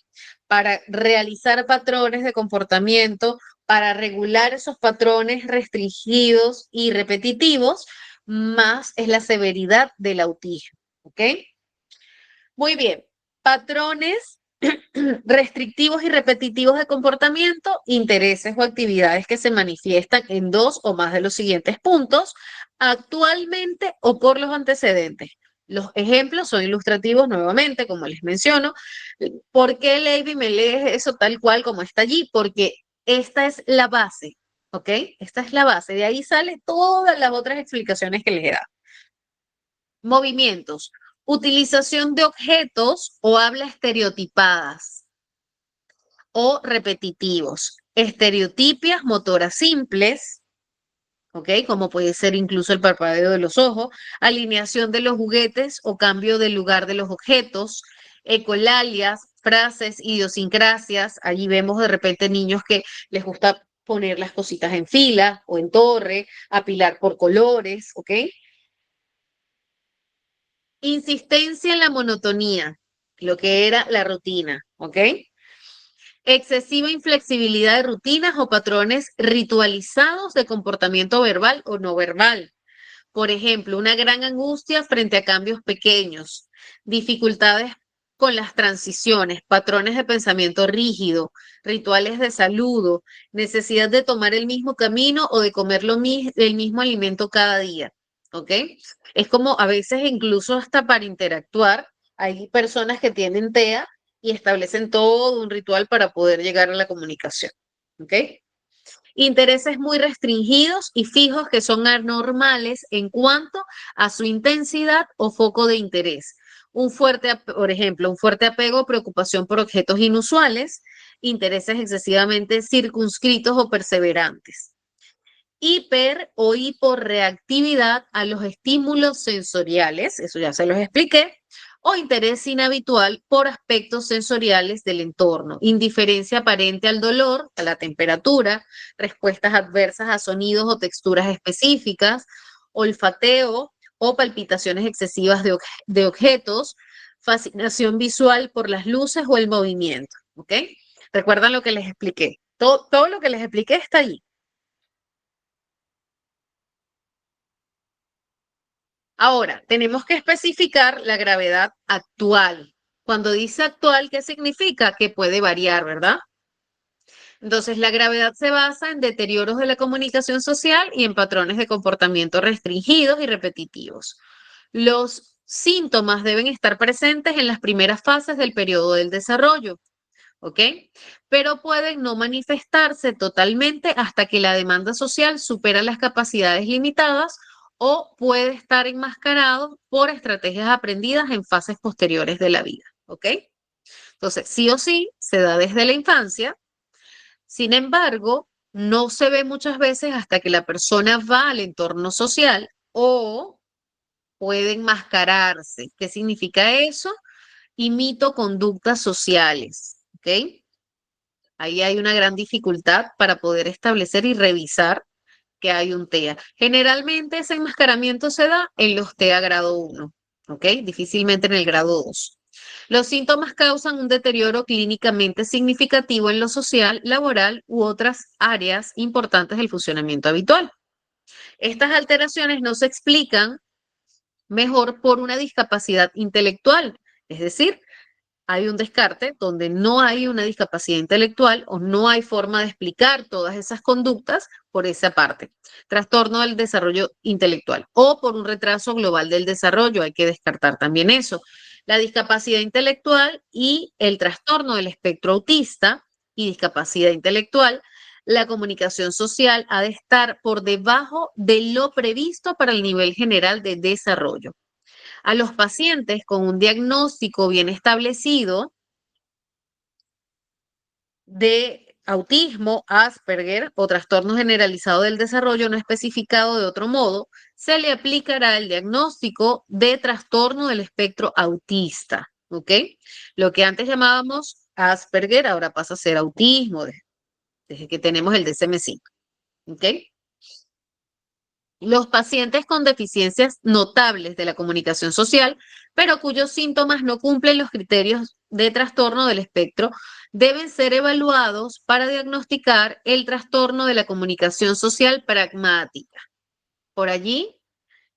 para realizar patrones de comportamiento, para regular esos patrones restringidos y repetitivos, más es la severidad del autismo, ¿ok? Muy bien, patrones restrictivos y repetitivos de comportamiento, intereses o actividades que se manifiestan en dos o más de los siguientes puntos, actualmente o por los antecedentes. Los ejemplos son ilustrativos nuevamente, como les menciono. ¿Por qué, Levy, me lees eso tal cual como está allí? Porque esta es la base, ¿ok? Esta es la base. De ahí salen todas las otras explicaciones que les he dado. Movimientos. Utilización de objetos o habla estereotipadas o repetitivos. Estereotipias motoras simples, ¿ok? Como puede ser incluso el parpadeo de los ojos, alineación de los juguetes o cambio de lugar de los objetos, ecolalias, frases, idiosincrasias. Allí vemos de repente niños que les gusta poner las cositas en fila o en torre, apilar por colores, ¿ok? Insistencia en la monotonía, lo que era la rutina, ¿ok? Excesiva inflexibilidad de rutinas o patrones ritualizados de comportamiento verbal o no verbal. Por ejemplo, una gran angustia frente a cambios pequeños, dificultades con las transiciones, patrones de pensamiento rígido, rituales de saludo, necesidad de tomar el mismo camino o de comer el mismo alimento cada día. ¿Ok? Es como a veces incluso hasta para interactuar, hay personas que tienen TEA y establecen todo un ritual para poder llegar a la comunicación. ¿Ok? Intereses muy restringidos y fijos que son anormales en cuanto a su intensidad o foco de interés. Por ejemplo, un fuerte apego o preocupación por objetos inusuales, intereses excesivamente circunscritos o perseverantes. Hiper o hiporreactividad a los estímulos sensoriales, eso ya se los expliqué, o interés inhabitual por aspectos sensoriales del entorno, indiferencia aparente al dolor, a la temperatura, respuestas adversas a sonidos o texturas específicas, olfateo o palpitaciones excesivas de objetos, fascinación visual por las luces o el movimiento, ¿ok? ¿Recuerdan lo que les expliqué? Todo lo que les expliqué está allí. Ahora, tenemos que especificar la gravedad actual. Cuando dice actual, ¿qué significa? Que puede variar, ¿verdad? Entonces, la gravedad se basa en deterioros de la comunicación social y en patrones de comportamiento restringidos y repetitivos. Los síntomas deben estar presentes en las primeras fases del periodo del desarrollo, ¿ok? Pero pueden no manifestarse totalmente hasta que la demanda social supera las capacidades limitadas o puede estar enmascarado por estrategias aprendidas en fases posteriores de la vida, ¿ok? Entonces, sí o sí, se da desde la infancia. Sin embargo, no se ve muchas veces hasta que la persona va al entorno social o puede enmascararse. ¿Qué significa eso? Imito conductas sociales, ¿ok? Ahí hay una gran dificultad para poder establecer y revisar que hay un TEA. Generalmente ese enmascaramiento se da en los TEA grado 1, ¿ok? Difícilmente en el grado 2. Los síntomas causan un deterioro clínicamente significativo en lo social, laboral u otras áreas importantes del funcionamiento habitual. Estas alteraciones no se explican mejor por una discapacidad intelectual, es decir, hay un descarte donde no hay una discapacidad intelectual o no hay forma de explicar todas esas conductas por esa parte. Trastorno del desarrollo intelectual o por un retraso global del desarrollo, hay que descartar también eso. La discapacidad intelectual y el trastorno del espectro autista y discapacidad intelectual, la comunicación social ha de estar por debajo de lo previsto para el nivel general de desarrollo. A los pacientes con un diagnóstico bien establecido de autismo, Asperger o trastorno generalizado del desarrollo no especificado de otro modo, se le aplicará el diagnóstico de trastorno del espectro autista, ¿ok? Lo que antes llamábamos Asperger ahora pasa a ser autismo desde que tenemos el DSM-5, ¿ok? Los pacientes con deficiencias notables de la comunicación social, pero cuyos síntomas no cumplen los criterios de trastorno del espectro, deben ser evaluados para diagnosticar el trastorno de la comunicación social pragmática. Por allí,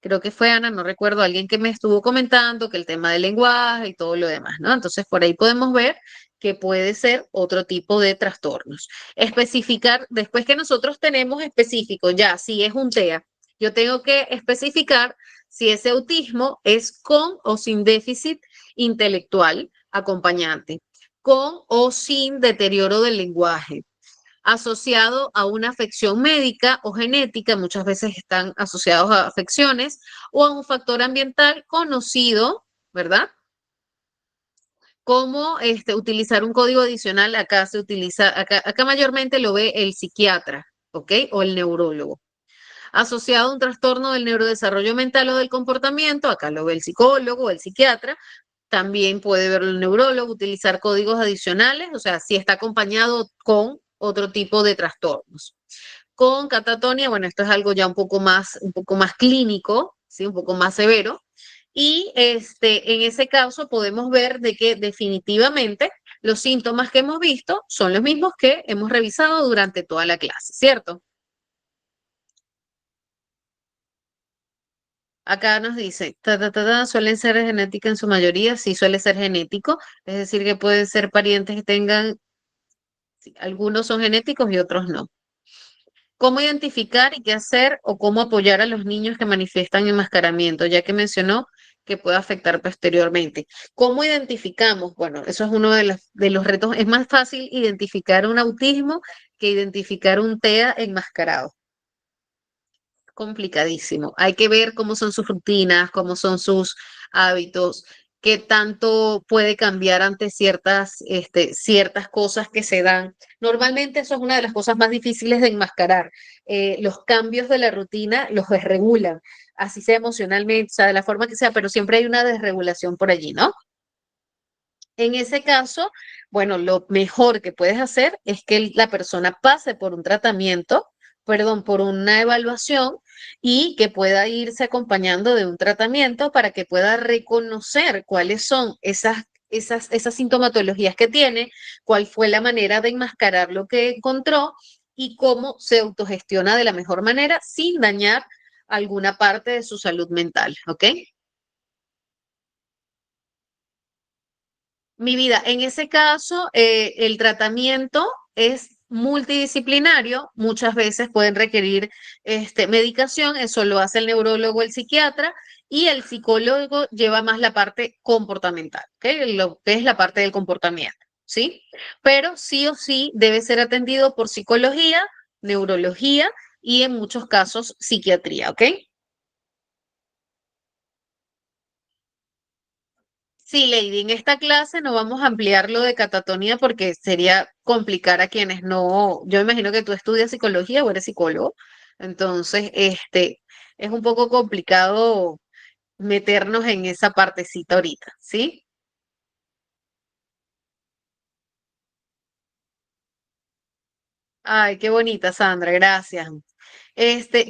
creo que fue Ana, no recuerdo, alguien que me estuvo comentando que el tema del lenguaje y todo lo demás, ¿no? Entonces, por ahí podemos ver que puede ser otro tipo de trastornos. Especificar, después que nosotros tenemos específico, ya, si es un TEA, yo tengo que especificar si ese autismo es con o sin déficit intelectual acompañante, con o sin deterioro del lenguaje, asociado a una afección médica o genética, muchas veces están asociados a afecciones, o a un factor ambiental conocido, ¿verdad? Como utilizar un código adicional, acá se utiliza, acá mayormente lo ve el psiquiatra, ¿ok? O el neurólogo. Asociado a un trastorno del neurodesarrollo mental o del comportamiento, acá lo ve el psicólogo o el psiquiatra, también puede verlo el neurólogo, utilizar códigos adicionales, o sea, si está acompañado con otro tipo de trastornos. Con catatonia, bueno, esto es algo ya un poco más clínico, ¿sí? Un poco más severo. Y en ese caso podemos ver de que definitivamente los síntomas que hemos visto son los mismos que hemos revisado durante toda la clase, ¿cierto? Acá nos dice, suelen ser genéticas en su mayoría, sí suele ser genético, es decir, que pueden ser parientes que tengan, sí, algunos son genéticos y otros no. ¿Cómo identificar y qué hacer o cómo apoyar a los niños que manifiestan enmascaramiento? Ya que mencionó que puede afectar posteriormente. ¿Cómo identificamos? Bueno, eso es uno de los retos. Es más fácil identificar un autismo que identificar un TEA enmascarado. Complicadísimo. Hay que ver cómo son sus rutinas, cómo son sus hábitos, qué tanto puede cambiar ante ciertas cosas que se dan. Normalmente eso es una de las cosas más difíciles de enmascarar. Los cambios de la rutina los desregulan, así sea emocionalmente, o sea, de la forma que sea, pero siempre hay una desregulación por allí, ¿no? En ese caso, bueno, lo mejor que puedes hacer es que la persona pase por un tratamiento, perdón, por una evaluación y que pueda irse acompañando de un tratamiento para que pueda reconocer cuáles son esas sintomatologías que tiene, cuál fue la manera de enmascarar lo que encontró y cómo se autogestiona de la mejor manera sin dañar alguna parte de su salud mental, ¿ok? Mi vida, en ese caso, el tratamiento es multidisciplinario, muchas veces pueden requerir medicación, eso lo hace el neurólogo, el psiquiatra, y el psicólogo lleva más la parte comportamental, ¿ok? Lo que es la parte del comportamiento, ¿sí? Pero sí o sí debe ser atendido por psicología, neurología y en muchos casos psiquiatría, ¿ok? Sí, Lady, en esta clase no vamos a ampliar lo de catatonía porque sería complicar a quienes no, yo imagino que tú estudias psicología o eres psicólogo, entonces es un poco complicado meternos en esa partecita ahorita, ¿sí? Ay, qué bonita, Sandra, gracias.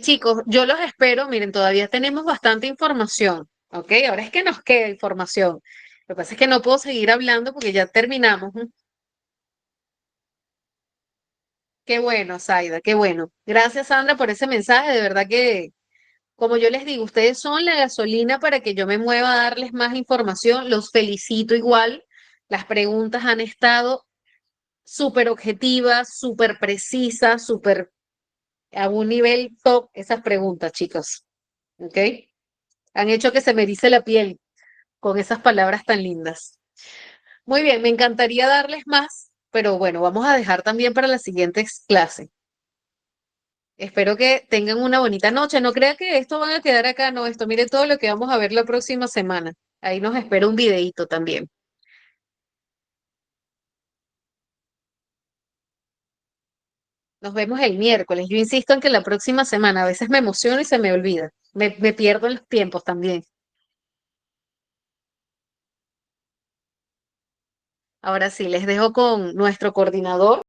Chicos, yo los espero, miren, todavía tenemos bastante información, ¿ok? Ahora es que nos queda información. Lo que pasa es que no puedo seguir hablando porque ya terminamos. Qué bueno, Zaida, qué bueno. Gracias, Sandra, por ese mensaje. De verdad que, como yo les digo, ustedes son la gasolina para que yo me mueva a darles más información. Los felicito igual. Las preguntas han estado súper objetivas, súper precisas, súper a un nivel top esas preguntas, chicos. ¿Ok? Han hecho que se me erice la piel con esas palabras tan lindas. Muy bien, me encantaría darles más, pero bueno, vamos a dejar también para la siguiente clase. Espero que tengan una bonita noche. No crea que esto van a quedar acá, no, esto mire todo lo que vamos a ver la próxima semana. Ahí nos espera un videíto también. Nos vemos el miércoles. Yo insisto en que la próxima semana, a veces me emociono y se me olvida. Me pierdo en los tiempos también. Ahora sí, les dejo con nuestro coordinador.